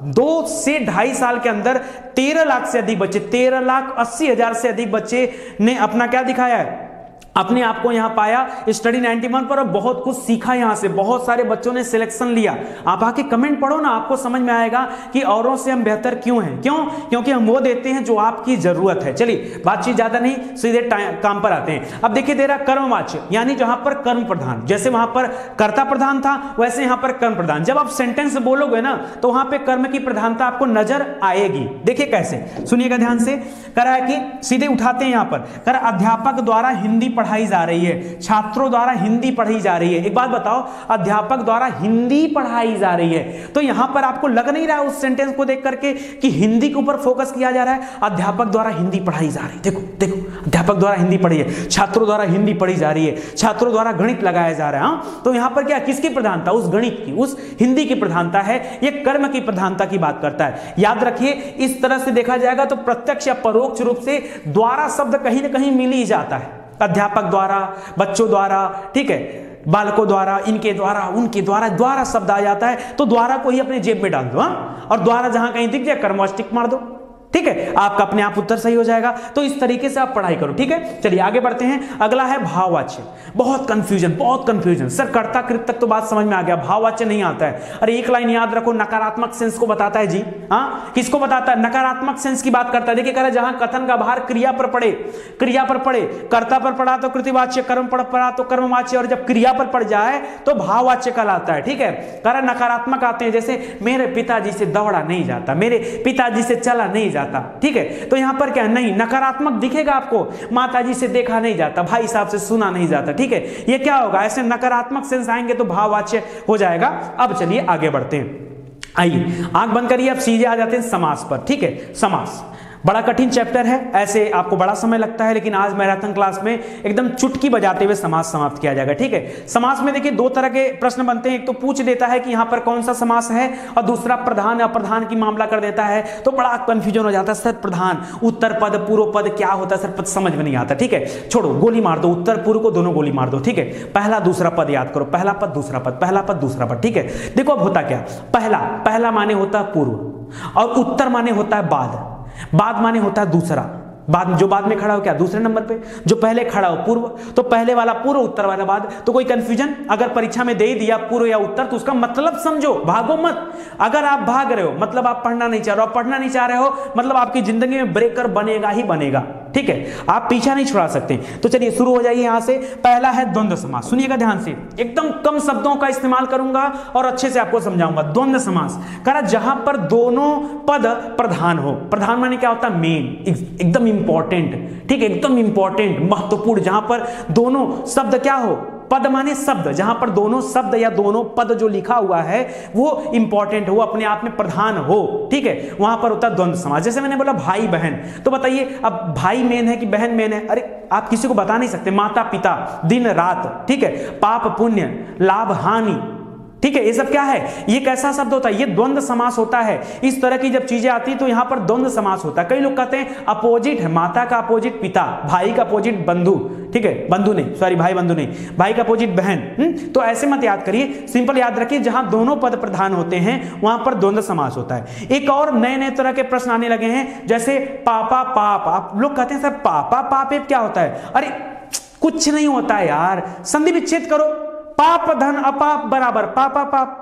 2 से 2.5 साल के अंदर 13 लाख से अधिक बच्चे, 13,80,000 से अधिक बच्चे ने अपना क्या दिखाया है, अपने आप को यहां पाया स्टडी 91 पर और बहुत कुछ सीखा। यहां से बहुत सारे बच्चों ने सिलेक्शन लिया। आप आके कमेंट पढ़ो ना, आपको समझ में आएगा कि औरों से हम बेहतर क्यों हैं। क्यों? क्योंकि हम वो देते हैं जो आपकी जरूरत है। चलिए बातचीत ज्यादा नहीं, सीधे काम पर आते हैं। अब देखिए दे रहा कर्मवाच्य, यानी जहां पर कर्म प्रधान, जैसे वहां पर कर्ता प्रधान था वैसे यहां पर कर्म प्रधान। जब आप सेंटेंस बोलोगे ना तो वहां पर कर्म की प्रधानता आपको नजर आएगी। देखिए कैसे, सुनिएगा ध्यान से। करा है कि सीधे उठाते हैं यहां पर, कर अध्यापक द्वारा हिंदी पढ़ाई जा रही है, छात्रों द्वारा हिंदी पढ़ी जा रही है। एक बात बताओ, अध्यापक द्वारा हिंदी पढ़ाई जा रही है, तो यहां पर आपको लग नहीं रहा है उस सेंटेंस को देख करके कि हिंदी के ऊपर फोकस किया जा रहा है। अध्यापक द्वारा हिंदी पढ़ाई जा रही है, देखो देखो, अध्यापक द्वारा हिंदी पढ़ी है, छात्रों द्वारा हिंदी पढ़ी जा रही है, छात्रों द्वारा गणित लगाया जा रहा है। हाँ, तो यहां पर क्या, किसकी प्रधानता, उस गणित की, उस हिंदी की प्रधानता है। यह कर्म की प्रधानता की बात करता है। याद रखिए, इस तरह से देखा जाएगा तो प्रत्यक्ष या परोक्ष रूप से द्वारा शब्द कहीं ना कहीं मिल ही जाता है। अध्यापक द्वारा, बच्चों द्वारा, ठीक है, बालकों द्वारा, इनके द्वारा, उनके द्वारा, द्वारा शब्द आ जाता है तो द्वारा को ही अपने जेब में डाल दो। हाँ, और द्वारा जहां कहीं दिख जाए कर्मवाच्य टिक मार दो, ठीक है, आपका अपने आप उत्तर सही हो जाएगा। तो इस तरीके से आप पढ़ाई करो, ठीक है। चलिए आगे बढ़ते हैं। अगला है भाववाच्य। बहुत कंफ्यूजन सर, कर्ता कृत तक तो बात समझ में आ गया, भाववाच्य नहीं आता है। अरे एक लाइन याद रखो, नकारात्मक सेंस को बताता है जी। हाँ, किसको बताता है, नकारात्मक सेंस की बात करता है। देखिए कह रहा है जहां कथन का भार क्रिया पर पड़े, क्रिया पर पड़े, कर्ता पर पड़ा तो कृतिवाच्य, कर्म पर पड़ा तो कर्मवाच्य, और जब क्रिया पर पड़ जाए तो भाववाच्य कहलाता है, ठीक है। कह रहा नकारात्मक आते हैं, जैसे मेरे पिताजी से दौड़ा नहीं जाता, मेरे पिताजी से चला नहीं जाता, ठीक है। तो यहां पर क्या नहीं, नकारात्मक दिखेगा आपको, माताजी से देखा नहीं जाता, भाई साहब से सुना नहीं जाता, ठीक है। ये क्या होगा, ऐसे नकारात्मक सेंस आएंगे तो भाववाच्य हो जाएगा। अब चलिए आगे बढ़ते हैं। आइए आंख बंद करिए, अब सीधे आ जाते हैं समास पर, ठीक है। समास बड़ा कठिन चैप्टर है, ऐसे आपको बड़ा समय लगता है, लेकिन आज मैराथन क्लास में एकदम चुटकी बजाते हुए समास समाप्त किया जाएगा, ठीक है। समास में देखिए 2 तरह के प्रश्न बनते हैं। एक तो पूछ देता है कि यहां पर कौन सा समास है, और दूसरा प्रधान अप्रधान की मामला कर देता है, तो बड़ा कंफ्यूजन हो जाता है। सर प्रधान, उत्तर पद, पूर्व पद क्या होता है सर, पद समझ में नहीं आता, ठीक है। छोड़ो, गोली मार दो, उत्तर पूर्व को दोनों गोली मार दो, ठीक है। पहला दूसरा पद याद करो, पहला पद दूसरा पद, पहला पद दूसरा पद, ठीक है। देखो अब होता क्या, पहला माने होता है पूर्व, और उत्तर माने होता है बाद, बाद माने होता है दूसरा। बाद, जो बाद में खड़ा हो क्या, दूसरे नंबर पे, जो पहले खड़ा हो पूर्व, तो पहले वाला पूर्व, उत्तर वाला बाद। तो कोई कंफ्यूजन, अगर परीक्षा में दे ही दिया पूर्व या उत्तर तो उसका मतलब समझो, भागो मत। अगर आप भाग रहे हो मतलब आप पढ़ना नहीं चाह रहे हो, पढ़ना नहीं चाह रहे हो मतलब आपकी जिंदगी में ब्रेकर बनेगा ही बनेगा, ठीक है। आप पीछा नहीं छुड़ा सकते। तो चलिए शुरू हो जाइए यहां से। पहला है द्वंद्व समास, सुनिएगा ध्यान से, एकदम कम शब्दों का इस्तेमाल करूंगा और अच्छे से आपको समझाऊंगा। द्वंद्व समास करा जहां पर दोनों पद प्रधान हो। प्रधान माने क्या होता है, मेन, एकदम इंपॉर्टेंट, ठीक है, एकदम इंपॉर्टेंट, महत्वपूर्ण, जहां पर दोनों शब्द क्या हो, पद माने शब्द, जहां पर दोनों शब्द या दोनों पद जो लिखा हुआ है वो इंपॉर्टेंट हो, अपने आप में प्रधान हो, ठीक है, वहां पर होता है द्वंद्व समास। जैसे मैंने बोला भाई बहन, तो बताइए अब भाई मेन है कि बहन मेन है, अरे आप किसी को बता नहीं सकते। माता पिता, दिन रात, ठीक है, पाप पुण्य, लाभ हानि, ठीक है, ये सब क्या है, ये कैसा शब्द होता है, ये द्वंद्व समास होता है। इस तरह की जब चीजें आती है तो यहां पर द्वंद्व समास होता है। कई लोग कहते हैं अपोजिट है, माता का अपोजिट पिता, भाई का अपोजिट बंधु, ठीक है, बंधु नहीं, सॉरी भाई बंधु नहीं, भाई का अपोजिट बहन। तो ऐसे मत याद करिए, सिंपल याद रखिए, जहां दोनों पद प्रधान होते हैं वहां पर द्वंद्व समास होता है। एक और नए नए तरह के प्रश्न आने लगे हैं, जैसे पापा पाप। आप लोग कहते हैं सर पापा पाप क्या होता है, अरे कुछ नहीं होता है यार, संधि विच्छेद करो, पाप धन अपाप बराबर पापा पाप,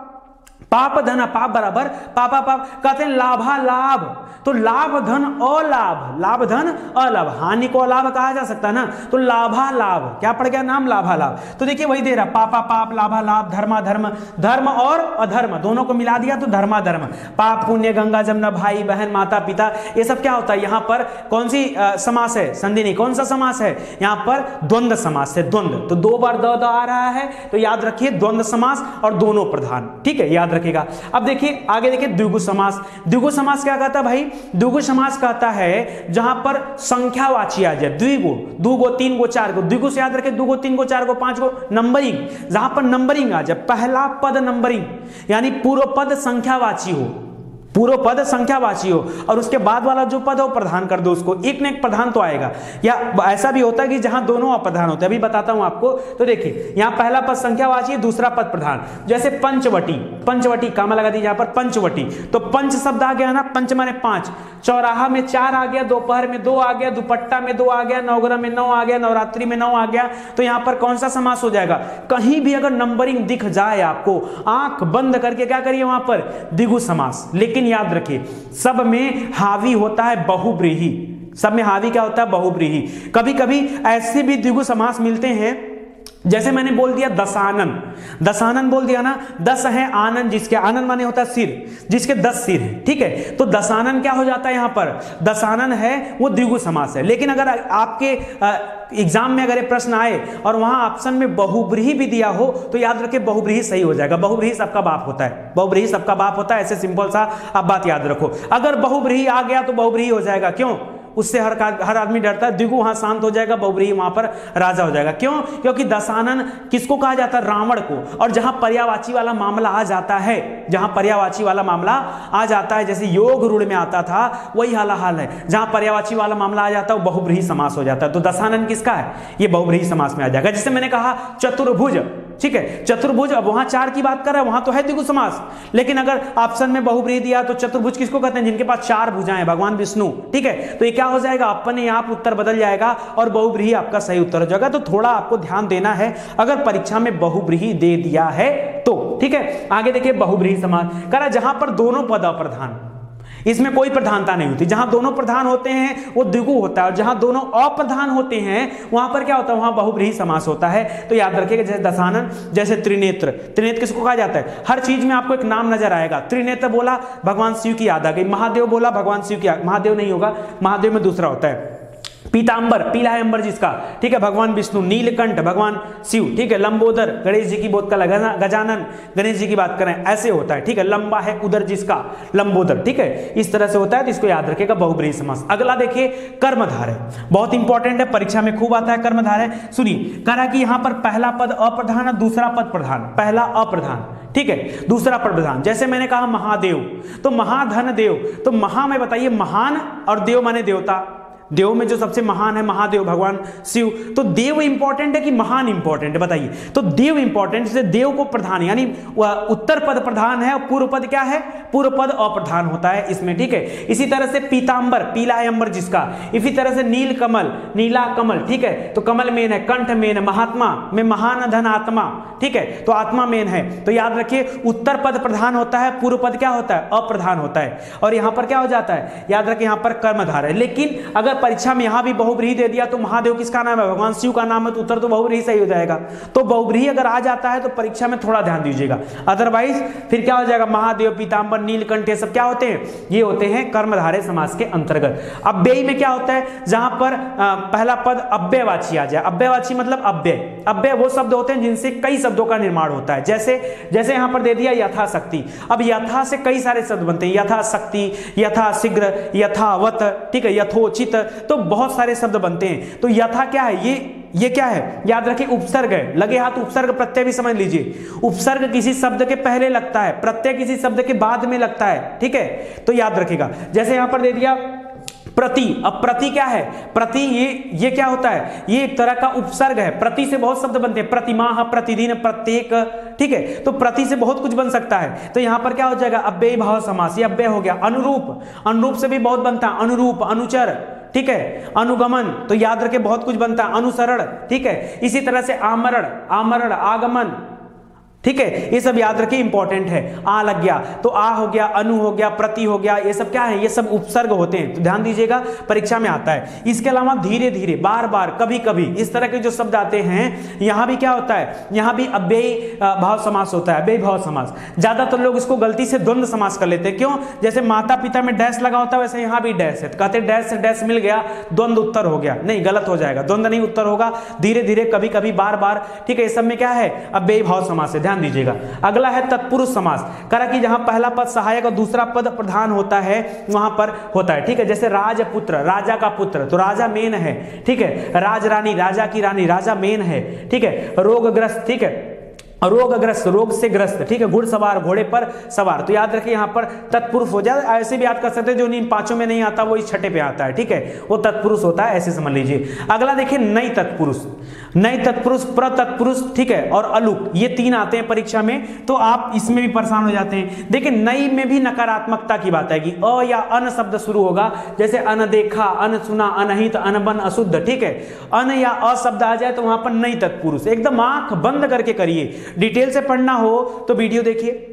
पाप धन, पाप बराबर पापा पाप, कहते हैं लाभा लाभ, तो लाभ धन अलाभ, लाभ धन अलाभ, हानि को अलाभ कहा जा सकता है ना, तो लाभा लाभ, क्या पड़ गया नाम लाभा लाभ। तो देखिए वही दे रहा, पापा पाप, लाभा लाभ, धर्मा धर्म, धर्म और अधर्म दोनों को मिला दिया तो धर्मा धर्म, पाप पुण्य, गंगा जमुना, भाई बहन, माता पिता, ये सब क्या होता है। यहाँ पर कौन सी समास है, संधि नहीं, कौन सा समास है यहाँ पर, द्वंद्व समास है, द्वंद्व, तो 2 बार द आ रहा है, तो याद रखिए द्वंद्व समास और दोनों प्रधान, ठीक है, याद रखिएगा। अब देखिए आगे देखिए द्विगु समास। द्विगु समास क्या कहता है भाई, द्विगु समास कहता है जहां पर संख्यावाची आ जाए, द्विगु, 2 गो 3 गो 4 गो, द्विगु से याद रखें 2 गो 3 गो 4 गो 5 गो, नंबरिंग, जहां पर नंबरिंग आ जाए, पहला पद नंबरिंग, यानी पूर्व पद संख्यावाची हो, पूर्व पद संख्यावाची हो और उसके बाद वाला जो पद है वो प्रधान कर दो उसको, एक न एक प्रधान तो आएगा। या ऐसा भी होता है कि जहां दोनों अप्रधान होते हैं, अभी बताता हूं आपको। तो देखिए यहां पहला पद संख्यावाची है, दूसरा पद प्रधान, जैसे पंचवटी, पंचवटी कामा लगा दी, यहां पर पंचवटी, तो पंच शब्द आ गया ना, पंच माने 5, चौराहा में 4 आ गया, दोपहर में 2 आ गया, दुपट्टा में 2 आ गया, नवग्रह में 9 आ गया, नवरात्रि में 9 आ गया, तो यहां पर कौन सा समास हो जाएगा। कहीं भी अगर नंबरिंग दिख जाए आपको, आंख बंद करके क्या करिए वहां पर, द्विगु समास। लेकिन याद रखिए सब में हावी होता है बहुब्रीहि, सब में हावी क्या होता है, बहुब्रीहि। कभी कभी ऐसे भी द्विगु समास मिलते हैं, जैसे मैंने बोल दिया दशानन, दशानन बोल दिया ना, 10 है आनंद, जिसके आनंद माने होता है सिर, जिसके 10 सिर है, ठीक है, तो दशानन क्या हो जाता है यहां पर, दशानन है वो द्विगु समास है। लेकिन अगर आपके एग्जाम में अगर ये प्रश्न आए और वहां ऑप्शन में बहुब्रीहि भी दिया हो तो याद रखिए बहुब्रीहि सही हो जाएगा। बहुब्रीहि सबका बाप होता है, बहुब्रीहि सबका बाप होता है, ऐसे सिंपल सा आप बात याद रखो। अगर बहुब्रीहि आ गया तो बहुब्रीहि हो जाएगा, क्यों, उससे हर आदमी डरता है। द्विगु वहां शांत हो जाएगा, बहुब्रीहि वहां पर राजा हो जाएगा। क्यों, क्योंकि दशानन किसको कहा जाता है, रावण को। और जहां पर्यावाची वाला मामला आ जाता है, जहां पर्यावाची वाला मामला आ जाता है, जैसे योग रूढ़ में आता था वही हाल है, जहां पर्यावाची वाला मामला आ जाता है वो बहुब्रीहि समास हो जाता है। तो दशानन किसका है, ये बहुब्रीहि समास में आ जाएगा। जैसे मैंने कहा चतुर्भुज, ठीक है, चतुर्भुज, अब वहां 4 की बात कर रहा है, वहां तो है द्विगु समास, लेकिन अगर ऑप्शन में बहुब्रीहि दिया तो चतुर्भुज किसको कहते हैं, जिनके पास 4 भुजाएं, भगवान विष्णु, ठीक है। तो ये क्या हो जाएगा, अपने आप उत्तर बदल जाएगा और बहुब्रीहि आपका सही उत्तर हो जाएगा। तो थोड़ा आपको ध्यान देना है अगर परीक्षा में बहुब्रीहि दे दिया है तो, ठीक है। आगे देखिए बहुब्रीहि समास कह रहा जहां पर दोनों पद अप्रधान, इसमें कोई प्रधानता नहीं होती, जहां दोनों प्रधान होते हैं वो द्विगु होता है, और जहां दोनों अप्रधान होते हैं वहां पर क्या होता है, वहां बहुब्रीहि समास होता है। तो याद रखिएगा जैसे दशानन, जैसे त्रिनेत्र, त्रिनेत्र किसको कहा जाता है, हर चीज में आपको एक नाम नजर आएगा। त्रिनेत्र बोला भगवान शिव की याद आ गई, महादेव बोला भगवान शिव की, महादेव नहीं होगा, महादेव में दूसरा होता है। पीतांबर, पीला है अंबर जिसका, ठीक है, भगवान विष्णु। नीलकंठ भगवान शिव, ठीक है। लंबोदर गणेश जी की बात कर, गजानन गणेश जी की बात करें, ऐसे होता है, ठीक है। लंबा है उदर जिसका, लंबोदर, ठीक है, इस तरह से होता है। तो इसको याद रखिएगा बहुब्रीहि समास। अगला देखिए कर्मधारय, बहुत इंपॉर्टेंट है, परीक्षा में खूब आता है कर्मधारय। सुनिए कह रहा कि यहां पर पहला पद अप्रधान है, दूसरा पद प्रधान, पहला अप्रधान, ठीक है, दूसरा पद प्रधान। जैसे मैंने कहा महादेव, तो महाधन देव, तो महा में बताइए महान और देव माने देवता, देव में जो सबसे महान है महादेव भगवान शिव। तो देव इंपॉर्टेंट है कि महान इंपॉर्टेंट है, बताइए। तो देव इंपॉर्टेंट से देव को प्रधान, यानी उत्तर पद प्रधान है और पूर्व पद क्या है, पूर्व पद अप्रधान होता है इसमें, ठीक है। इसी तरह से पीतांबर, पीला है अंबर जिसका। इसी तरह से नील कमल, नीला कमल, ठीक है, तो कमल मेन है, कंठ मेन है, महात्मा में महान धन आत्मा, ठीक है, तो आत्मा मेन है। तो याद रखिए उत्तर पद प्रधान होता है, पूर्व पद क्या होता है, अप्रधान होता है। और यहां पर क्या हो जाता है, याद रखिए यहां पर कर्मधार है। लेकिन अगर परीक्षा में यहां भी बहुब्रीहि दे दिया तो महादेव किसका नाम है, भगवान शिव का नाम है, तो उत्तर तो बहुब्रीहि सही हो जाएगा। तो बहुब्रीहि अगर आ जाता है तो परीक्षा में थोड़ा ध्यान दीजिएगा, अदरवाइज फिर क्या हो जाएगा, महादेव, पीतांबर, नीलकंठ, सब क्या होते हैं, ये होते हैं कर्मधारय समास के अंतर्गत। अव्ययी में क्या होता है, जहां पर पहला पद अव्ययवाची आ जाए। अव्ययवाची मतलब अव्यय, अव्यय वो शब्द होते हैं जिनसे कई शब्दों का निर्माण होता है। जैसे यहां पर दे दिया यथाशक्ति, अब यथा से कई सारे शब्द बनते हैं, यथाशक्ति, यथाशीघ्र, यथावत, ठीक है, यथोचित, तो बहुत सारे शब्द बनते हैं। तो यथा क्या है, ये क्या है, याद रखिए उपसर्ग है, लगे हाथ उपसर्ग प्रत्यय भी समझ लीजिए। उपसर्ग किसी शब्द के पहले लगता है, प्रत्यय किसी शब्द के बाद में लगता है, ठीक है, तो याद रखिएगा। जैसे यहां पर दे दिया प्रति, अब प्रति क्या है, प्रति ये क्या होता है, ये एक तरह का उपसर्ग है। प्रति से बहुत शब्द बनते हैं, प्रतिमाह, प्रतिदिन, प्रत्येक, ठीक है, तो प्रति से बहुत कुछ बन सकता है। तो यहां पर क्या हो जाएगा, अव्ययी भाव समास, ये अव्यय हो गया। अनुरूप, अनुरूप से भी बहुत बनता है, अनुरूप, अनुचर, ठीक है, अनुगमन, तो याद रखे बहुत कुछ बनता है, अनुसरण, ठीक है। इसी तरह से आमरण, आमरण, आगमन, ठीक है, ये सब याद रखिए, इंपॉर्टेंट है। आ लग गया तो आ हो गया, अनु हो गया, प्रति हो गया, ये सब क्या है, ये सब उपसर्ग होते हैं, तो ध्यान दीजिएगा, परीक्षा में आता है। इसके अलावा धीरे धीरे, बार बार, कभी कभी, इस तरह के जो शब्द आते हैं, यहां भी क्या होता है, यहां भी अव्ययी भाव समास होता है, अव्ययी भाव समास। ज्यादातर लोग इसको गलती से द्वंद्व समास कर लेते हैं। क्यों? जैसे माता पिता में डैश लगा होता है, वैसे यहां भी डैश है, तो कहते डैश से डैश मिल गया, द्वंद्व उत्तर हो गया। नहीं, गलत हो जाएगा, द्वंद्व नहीं उत्तर होगा, धीरे धीरे, कभी कभी, बार बार, ठीक है, इस सब में क्या है, अव्ययी भाव समास है, ध्यान दीजिएगा। अगला है तत्पुरुष समास, करा कि जहां पहला पद सहायक और दूसरा पद प्रधान होता है, वहां पर होता है, ठीक है। जैसे राजपुत्र, राजा का पुत्र, तो राजा मेन है, ठीक है। राज रानी, राजा की रानी, राजा मेन है, ठीक है। रोगग्रस्त, ठीक है, रोगग्रस्त, रोग से ग्रस्त, ठीक है। घुड़सवार, घोड़े पर सवार, तो याद रखिए यहां पर तत्पुरुष हो जाए। ऐसे भी याद कर सकते हैं, जो इन पांचों में नहीं आता वो इस छठे पे आता है, ठीक है, वो तत्पुरुष होता है, ऐसे समझ लीजिए। अगला देखिए नई तत्पुरुष, नई तत्पुरुष, प्रतत्पुरुष, ठीक है, और अलुक, ये तीन आते हैं परीक्षा में, तो आप इसमें भी परेशान हो जाते हैं। देखिए नई में भी नकारात्मकता की बात आएगी, अ या अन शब्द शुरू होगा, जैसे अनदेखा, अनसुना, अनहित, अनबन, अशुद्ध, ठीक है। अन या अ शब्द आ जाए तो वहां पर नई तत्पुरुष, एकदम आंख बंद करके करिए। डिटेल से पढ़ना हो तो वीडियो देखिए,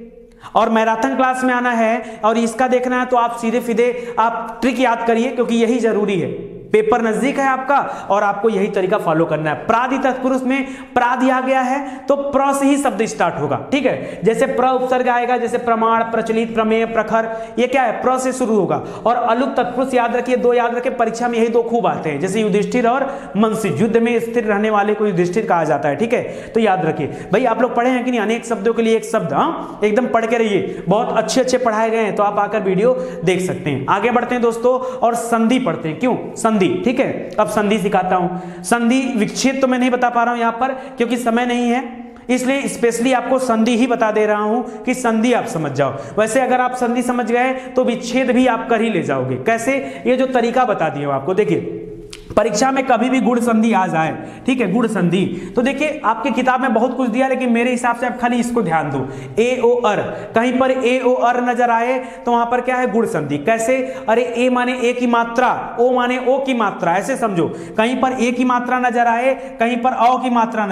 और मैराथन क्लास में आना है और इसका देखना है तो आप सीधे सीधे आप ट्रिक याद करिए, क्योंकि यही जरूरी है। पेपर नजदीक है आपका और आपको यही तरीका फॉलो करना है। प्रादि तत्पुरुष में प्रा दिया गया है तो प्र से ही शब्द स्टार्ट होगा, ठीक है। जैसे प्र उपसर्ग आएगा, जैसे प्रमाण, प्रचलित, प्रमेय, प्रखर, ये क्या है, प्र से शुरू होगा। और अलुक तत्पुरुष याद रखिए, दो याद रखिए, परीक्षा में यही दो खूब आते हैं, जैसे युधिष्ठिर और मनसी, युद्ध में स्थिर रहने वाले को युधिष्ठिर कहा जाता है, ठीक है। तो याद रखिए भाई, आप लोग पढ़े हैं कि नहीं, अनेक शब्दों के लिए एक शब्द, हाँ एकदम पढ़ के रहिए, बहुत अच्छे अच्छे पढ़ाए गए हैं, तो आप आकर वीडियो देख सकते हैं। आगे बढ़ते हैं दोस्तों, और संधि पढ़ते हैं। क्यों? संधि, ठीक है, अब संधि सिखाता हूं। संधि विच्छेद तो मैं नहीं बता पा रहा हूं यहां पर, क्योंकि समय नहीं है, इसलिए स्पेशली आपको संधि ही बता दे रहा हूं कि संधि आप समझ जाओ। वैसे अगर आप संधि समझ गए तो विच्छेद भी आप कर ही ले जाओगे। कैसे? ये जो तरीका बता दिया आपको, देखिए परीक्षा में कभी भी गुण संधि आ जाए, ठीक है, गुण संधि, तो देखिए आपकी किताब में बहुत कुछ दिया, लेकिन मेरे हिसाब से आप खाली इसको ध्यान दो। ए ओ अर, कहीं पर ए ओ अर नजर आए तो वहां पर क्या है, गुण संधि। कैसे? अरे ए माने ए की मात्रा, ओ माने ओ की मात्रा, ऐसे समझो। कहीं पर ए की मात्रा नजर आए, कहीं पर ओ की मात्रा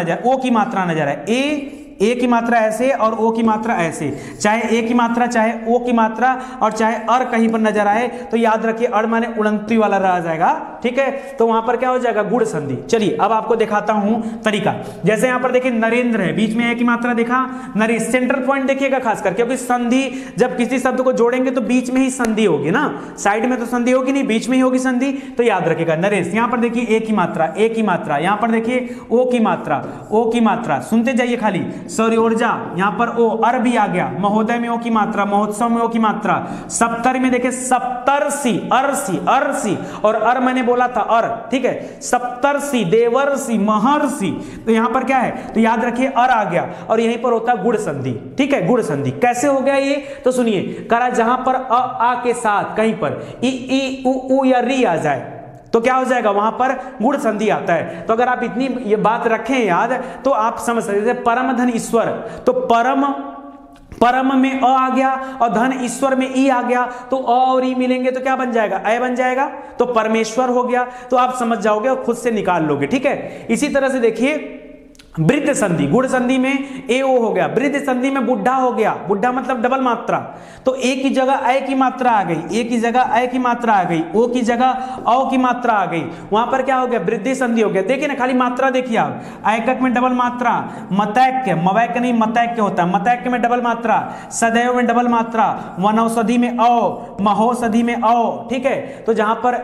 नजर आए, ए की मात्रा ऐसे और ओ की मात्रा ऐसे, चाहे ए की मात्रा, चाहे ओ की मात्रा, और चाहे अर कहीं पर नजर आए, तो याद रखिए अर माने उड़ंती वाला रह जाएगा, ठीक है। तो वहां पर क्या हो जाएगा, गुण संधि। चलिए अब आपको दिखाता हूं तरीका। जैसे यहां पर देखिए नरेंद्र है, बीच में ए की मात्रा देखा, नरेश, सेंट्रल पॉइंट देखिएगा खासकर, क्योंकि संधि जब किसी शब्द को जोड़ेंगे तो बीच में ही संधि होगी ना, साइड में तो संधि होगी नहीं, बीच में ही होगी संधि, तो याद रखिएगा नरेश। यहां पर देखिए ए की मात्रा, ए की मात्रा, यहां पर देखिए ओ की मात्रा, ओ की मात्रा, सुनते जाइए खाली। सौर्योर्जा, यहां पर ओ, अर भी आ गया। महोदय में ओ की मात्रा, महोत्सव में ओ की मात्रा। सप्तरी में देखिए सप्तर्षि, अर्षि, अर्षि, और अर मैंने बोला था अर, ठीक है। सप्तर्षि, देवर्षि, महर्षि, तो यहां पर क्या है, तो याद रखिए अर आ गया, और यहीं पर होता है गुण संधि, ठीक है। गुण संधि कैसे हो गया ये, तो सुनिए, करा जहां पर अ आ के साथ कहीं पर ई उ या री आ जाए तो क्या हो जाएगा, वहां पर गुण संधि आता है। तो अगर आप इतनी ये बात रखें याद, तो आप समझ सकते हैं। परम धन ईश्वर, तो परम में अ आ गया और धन ईश्वर में ई आ गया, तो अ और ई मिलेंगे तो क्या बन जाएगा, अ बन जाएगा, तो परमेश्वर हो गया। तो आप समझ जाओगे और खुद से निकाल लोगे, ठीक है। इसी तरह से देखिए वृद्ध संधि, गुण संधि में ए ओ हो गया, वृद्ध संधि में बुढ़ा हो गया, बुढ़ा मतलब डबल मात्रा, तो ए की जगह ए की मात्रा आ गई, ए की जगह ए की मात्रा आ गई, ओ की जगह औ की मात्रा आ गई, वहां पर क्या हो गया, वृद्धि संधि हो गया। देखिए ना, खाली मात्रा देखिए आप, ऐकक में डबल मात्रा, मतैक्य, मवैक्य नहीं मतैक्य होता है, मतैक्य में डबल मात्रा, सदैव में डबल मात्रा, वनौषधि में औ, महौषधि में औ, ठीक है। तो जहां पर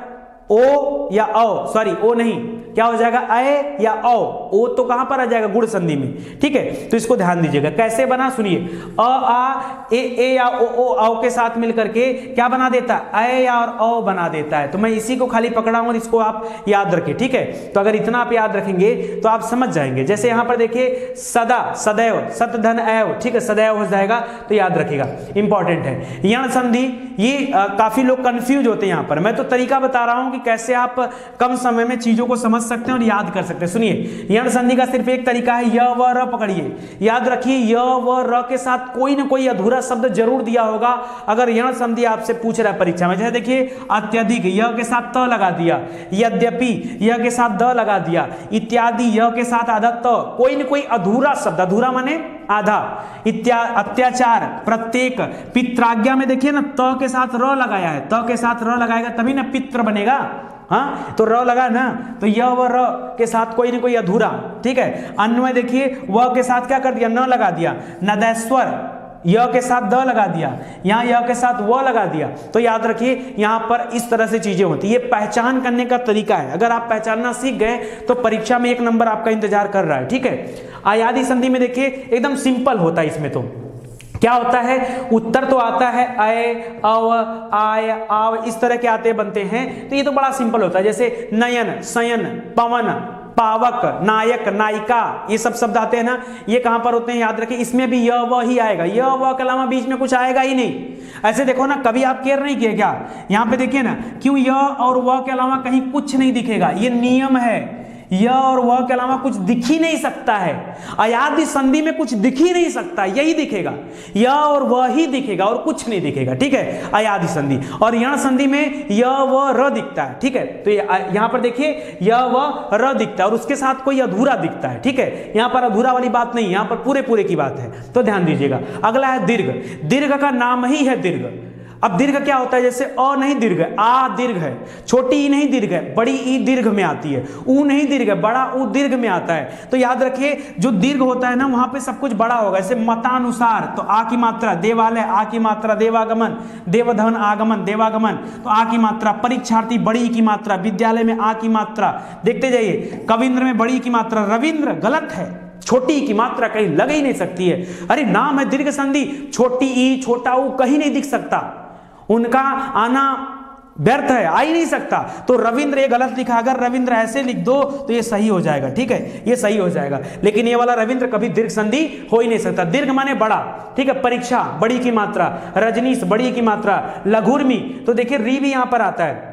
ओ या औ, सॉरी ओ नहीं, क्या हो जाएगा, अ या औ, ओ तो कहां पर आ जाएगा, गुण संधि में, ठीक है। तो इसको ध्यान दीजिएगा कैसे बना, सुनिए। अ आ ए या ओ औ के साथ मिलकर के क्या बना देता है, अ या और औ बना देता है। तो मैं इसी को खाली पकड़ा हूं और इसको आप याद रखें, ठीक है। तो अगर इतना आप याद रखेंगे तो आप समझ जाएंगे। जैसे यहां पर देखिए सदा, सदैव, सत धन एव, ठीक है, सदैव हो जाएगा, तो याद रखिएगा, इंपॉर्टेंट है। यण संधि, ये काफी लोग कंफ्यूज होते हैं यहां पर। मैं तो तरीका बता रहा हूं कि कैसे आप कम समय में चीजों को समझ सकते हैं और याद कर सकते हैं। सुनिए, यण संधि का सिर्फ एक तरीका है, य व र पकड़िए, याद रखिए य व र के साथ कोई ना कोई अधूरा शब्द जरूर दिया होगा अगर यण संधि आपसे पूछ रहा है परीक्षा में। जैसे देखिए अत्यधिक, य के साथ त लगा दिया, यद्यपि य के साथ द लगा दिया, इत्यादि य के साथ आधा त, कोई ना कोई अधूरा शब्द, अधूरा माने आधा, अत्याचार प्रत्येक, पित्राज्ञा में देखिए ना त के साथ र लगाया है, त के साथ र लगाएगा तभी ना पित्र बनेगा। हाँ, तो र लगा ना, तो य व र के साथ कोई ना कोई अधूरा, ठीक है। अन्वय देखिए व के साथ क्या कर दिया, न लगा दिया। नदैस्वर य के साथ द लगा दिया, यहाँ य के साथ व लगा दिया। तो याद रखिए यहाँ पर इस तरह से चीजें होती है, ये पहचान करने का तरीका है। अगर आप पहचानना सीख गए तो परीक्षा में 1 नंबर आपका इंतजार कर रहा है, ठीक है। आयादी संधि में देखिए एकदम सिंपल होता है, इसमें तो क्या होता है, उत्तर तो आता है अय, अव, आय, आव, इस तरह के आते बनते हैं। तो ये तो बड़ा सिंपल होता है, जैसे नयन, शयन, पवन, पावक, नायक, नायिका, ये सब शब्द आते हैं ना, ये कहां पर होते हैं याद रखिए, इसमें भी य व ही आएगा, य व के अलावा बीच में कुछ आएगा ही नहीं। ऐसे देखो ना, कभी आप केयर नहीं किए क्या, यहाँ पे देखिए ना, क्यों य और व के अलावा कहीं कुछ नहीं दिखेगा, ये नियम है। य और वह के अलावा कुछ दिख ही नहीं सकता है, अयादी संधि में कुछ दिख ही नहीं सकता, यही दिखेगा, य और वह ही दिखेगा और कुछ नहीं दिखेगा, ठीक है, अयादी संधि। और यण संधि में य व र दिखता है, ठीक है। तो यहां पर देखिए य व र दिखता है और उसके साथ कोई अधूरा दिखता है, ठीक है। यहां पर अधूरा वाली बात नहीं, यहां पर पूरे पूरे की बात है, तो ध्यान दीजिएगा। अगला है दीर्घ, दीर्घ का नाम ही है दीर्घ। अब दीर्घ क्या होता है, जैसे अ नहीं दीर्घ है, आ दीर्घ है, छोटी ई नहीं दीर्घ है, बड़ी ई दीर्घ में आती है, ऊ नहीं दीर्घ है, बड़ा ऊ दीर्घ में आता है। तो याद रखिए जो दीर्घ होता है ना वहां पे सब कुछ बड़ा होगा, जैसे मतानुसार तो आ की मात्रा, देवालय आ की मात्रा, देवागमन, देवधन आगमन, देवागमन तो आ की मात्रा, परीक्षार्थी बड़ी की मात्रा, विद्यालय में आ की मात्रा, देखते जाइए, कविंद्र में बड़ी की मात्रा, रविंद्र गलत है, छोटी की मात्रा कहीं लग ही नहीं सकती है। अरे नाम है दीर्घ संधि, छोटी ई छोटा ऊ कहीं नहीं दिख सकता, उनका आना व्यर्थ है, आ ही नहीं सकता। तो रविंद्र ये गलत लिखा, अगर रविंद्र ऐसे लिख दो तो ये सही हो जाएगा, ठीक है, ये सही हो जाएगा। लेकिन ये वाला रविंद्र कभी दीर्घ संधि हो ही नहीं सकता। दीर्घ माने बड़ा, ठीक है, परीक्षा बड़ी की मात्रा, रजनीश बड़ी की मात्रा, लघुर्मी तो देखिए री भी यहां पर आता है,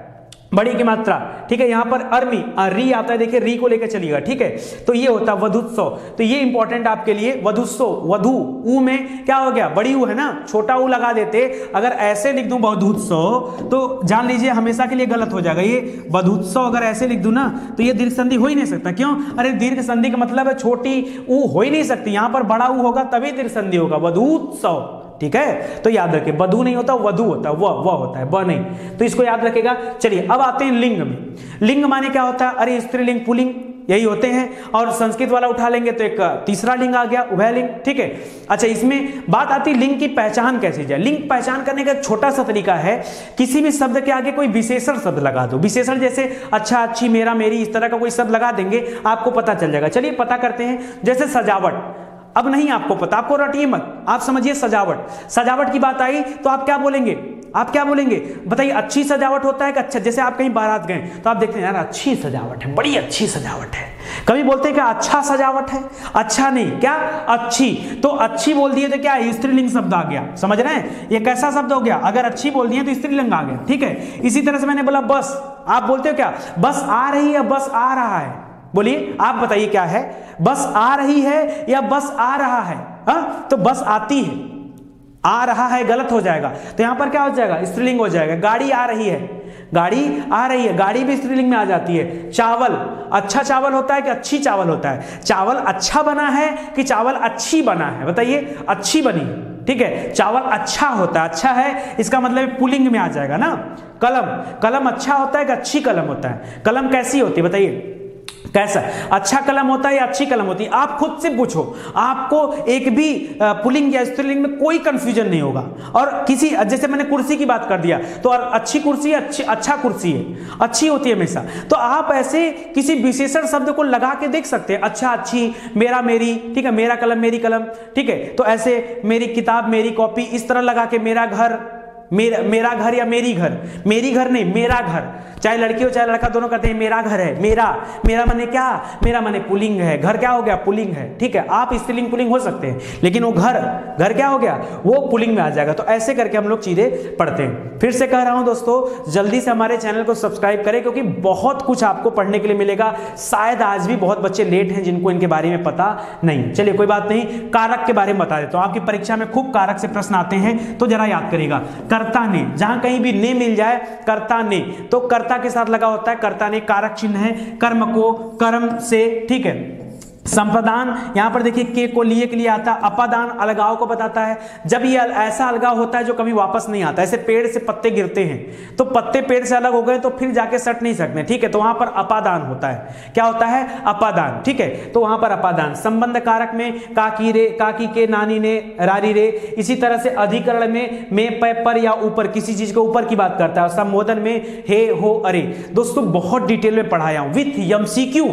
बड़ी की मात्रा, ठीक है। यहां पर अर्मी री आता है, देखिए री को लेकर चलिएगा, ठीक है। तो ये होता है वधुत्सव, तो ये इंपॉर्टेंट आपके लिए, वधुत्सव, वधु ऊ में क्या हो गया, बड़ी ऊ है ना, छोटा ऊ लगा देते, अगर ऐसे लिख दूं वधुत्सव तो जान लीजिए हमेशा के लिए गलत हो जाएगा। ये वधुत्सव अगर ऐसे लिख दूं ना तो ये दीर्घ संधि हो ही नहीं सकता। क्यों, अरे दीर्घ संधि का मतलब है छोटी ऊ हो ही नहीं सकती, यहां पर बड़ा ऊ होगा तभी दीर्घ संधि होगा, वधुत्सव, ठीक है। तो याद रखिए वधु नहीं होता, वधु होता है, वह होता है, ब नहीं, तो इसको याद रखेगा। चलिए अब आते हैं लिंग में। लिंग माने क्या होता है, अरे स्त्रीलिंग पुल्लिंग यही होते हैं। और संस्कृत वाला उठा लेंगे तो एक तीसरा लिंग आ गया, उभयलिंग, ठीक है। अच्छा, इसमें बात आती है लिंग की पहचान कैसे जाए। लिंग पहचान करने का एक छोटा सा तरीका है, किसी भी शब्द के आगे कोई विशेषण शब्द लगा दो, विशेषण जैसे अच्छा, अच्छी, मेरा, मेरी, इस तरह का कोई शब्द लगा देंगे, आपको पता चल जाएगा। चलिए पता करते हैं, जैसे सजावट, अब नहीं आपको पता, आपको रटिए मत, आप समझिए सजावट। सजावट की बात आई तो आप क्या बोलेंगे, आप क्या बोलेंगे बताइए, अच्छी सजावट होता है कि अच्छा, जैसे आप कहीं बारात गए तो आप देखते हैं यार अच्छी सजावट है, बड़ी अच्छी सजावट है, कभी बोलते हैं क्या अच्छा सजावट है, अच्छा नहीं, क्या अच्छी, तो अच्छी बोल दिए तो क्या स्त्रीलिंग शब्द आ गया, समझ रहे हैं, ये कैसा शब्द हो गया, अगर अच्छी बोल दिए तो स्त्रीलिंग आ गया, ठीक है। इसी तरह से मैंने बोला बस, आप बोलते हो क्या, बस आ रही है, बस आ रहा है, बोलिए आप बताइए क्या है, बस आ रही है या बस आ रहा है, हा? तो बस आती है, आ रहा है गलत हो जाएगा, तो यहां पर क्या हो जाएगा, स्त्रीलिंग हो जाएगा। गाड़ी आ रही है, गाड़ी आ रही है, गाड़ी भी स्त्रीलिंग में आ जाती है। चावल, अच्छा चावल होता है कि अच्छी चावल होता है, चावल अच्छा बना है कि चावल अच्छी बना है, बताइए, अच्छी बनी, ठीक है, चावल अच्छा होता है, अच्छा है इसका मतलब पुल्लिंग में आ जाएगा ना। कलम, कलम अच्छा होता है कि अच्छी कलम होता है, कलम कैसी होती है बताइए, कैसा, अच्छा कलम होता है या अच्छी कलम होती है, आप खुद से पूछो, आपको एक भी पुल्लिंग या स्त्रीलिंग में कोई कंफ्यूजन नहीं होगा। और किसी, जैसे मैंने कुर्सी की बात कर दिया तो अच्छी कुर्सी, अच्छा कुर्सी है, अच्छी होती है हमेशा, तो आप ऐसे किसी विशेषण शब्द को लगा के देख सकते हैं, अच्छा, अच्छी, मेरा, मेरी, ठीक है, मेरा कलम, मेरी कलम, ठीक है। तो ऐसे मेरी किताब, मेरी कॉपी, इस तरह लगा के मेरा घर, मेरा घर या मेरी घर, मेरी घर नहीं, मेरा घर, चाहे लड़की हो चाहे लड़का, दोनों कहते हैं मेरा घर है, मेरा माने क्या, मेरा माने पुल्लिंग है, घर क्या हो गया, पुल्लिंग है, ठीक है। आप स्त्रीलिंग पुल्लिंग हो सकते हैं, लेकिन वो घर क्या हो गया, वो पुल्लिंग में आ जाएगा। तो ऐसे करके हम लोग चीजें पढ़ते हैं। फिर से कह रहा हूं दोस्तों, जल्दी से हमारे चैनल को सब्सक्राइब करें, क्योंकि बहुत कुछ आपको पढ़ने के लिए मिलेगा। शायद आज भी बहुत बच्चे लेट हैं जिनको इनके बारे में पता नहीं। चलिए कोई बात नहीं, कारक के बारे में बता देता हूं, आपकी परीक्षा में खूब कारक से प्रश्न आते हैं, तो जरा याद करिएगा। कर्ता ने, जहां कहीं भी ने मिल जाए, कर्ता ने, तो कर्ता के साथ लगा होता है कर्ता ने, कारक चिन्ह है, कर्म को कर्म से, ठीक है, संपदान, यहां पर देखिए के को लिए के लिए आता है। अपादान अलगाव को बताता है, जब ये ऐसा अलगाव होता है जो कभी वापस नहीं आता। ऐसे पेड़ से पत्ते गिरते हैं तो पत्ते पेड़ से अलग हो गए तो फिर जाके सट नहीं सकते, ठीक है, तो वहां पर अपादान होता है। क्या होता है? अपादान, ठीक है, तो वहां पर अपादान। संबंध कारक में काकी रे, काकी के, नानी ने, रारी रे। इसी तरह से अधिकरण में पर या ऊपर, किसी चीज के ऊपर की बात करता है। संबोधन में हे, हो, अरे। दोस्तों बहुत डिटेल में पढ़ाया हूं विथ एमसीक्यू,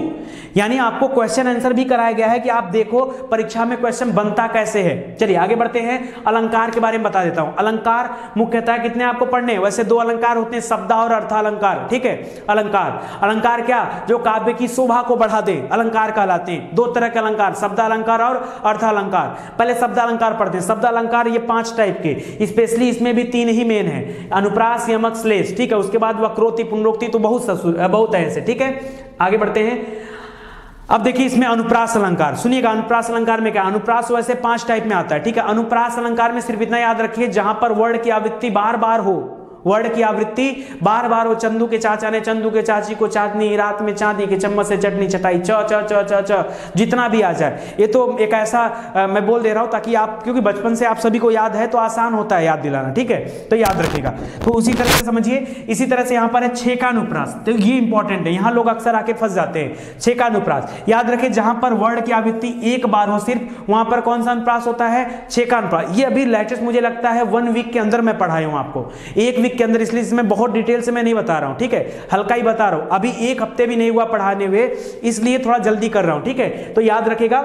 यानी आपको क्वेश्चन आंसर भी कराया गया है कि आप देखो परीक्षा में क्वेश्चन बनता कैसे है। चलिए आगे बढ़ते हैं, अलंकार के बारे में बता देता हूं। अलंकार मुख्यतः कितने आपको पढ़ने हैं? वैसे दो अलंकार होते हैं, शब्दा और अर्थालंकार, ठीक है। अलंकार, अलंकार क्या? जो काव्य की शोभा को बढ़ा दे, अलंकार कहलाते हैं। दो तरह के अलंकार, शब्दालंकार और अर्थालंकार। पहले शब्दालंकार पढ़ते हैं। शब्दालंकार ये 5 टाइप के, स्पेशली इसमें भी 3 ही मेन है, अनुप्रास, यमक, श्लेष, ठीक है। उसके बाद वक्रोक्ति, पुनरोक्ति, तो बहुत है ऐसे, ठीक है। आगे बढ़ते हैं। अब देखिए इसमें अनुप्रास अलंकार, सुनिएगा अनुप्रास अलंकार में क्या? अनुप्रास वैसे 5 टाइप में आता है, ठीक है। अनुप्रास अलंकार में सिर्फ इतना याद रखिए, जहां पर वर्ड की आवृत्ति बार बार हो, वर्ड की आवृत्ति बार बार हो। चंदू के चाचा ने चंदू के चाची को चांदनी, रात में चांदी के चम्मच से चटनी चटाई, च च च च च, जितना भी आ जाए। ये तो एक ऐसा मैं बोल दे रहा हूं ताकि आप, क्योंकि बचपन से आप सभी को याद है तो आसान होता है याद दिलाना, ठीक है, तो याद रखिएगा। तो उसी तरह से समझिए। इसी तरह से यहां पर है छेकानुप्रास, तो ये इंपॉर्टेंट है, यहां लोग अक्सर आके फंस जाते हैं। छेकानुप्रास याद रखें, जहां पर वर्ड की आवृत्ति एक बार हो सिर्फ, वहां पर कौन सा अनुप्रास होता है? छेकानुप्रास। ये अभी लेटेस्ट मुझे लगता है 1 वीक के अंदर मैं पढ़ाया हूं आपको, 1 वीक के अंदर, इसलिए इसमें बहुत डिटेल से मैं नहीं बता रहा हूं, ठीक है, हल्का ही बता रहा हूं। अभी 1 हफ्ते भी नहीं हुआ पढ़ाने हुए, इसलिए थोड़ा जल्दी कर रहा हूं, ठीक है। तो याद रखिएगा,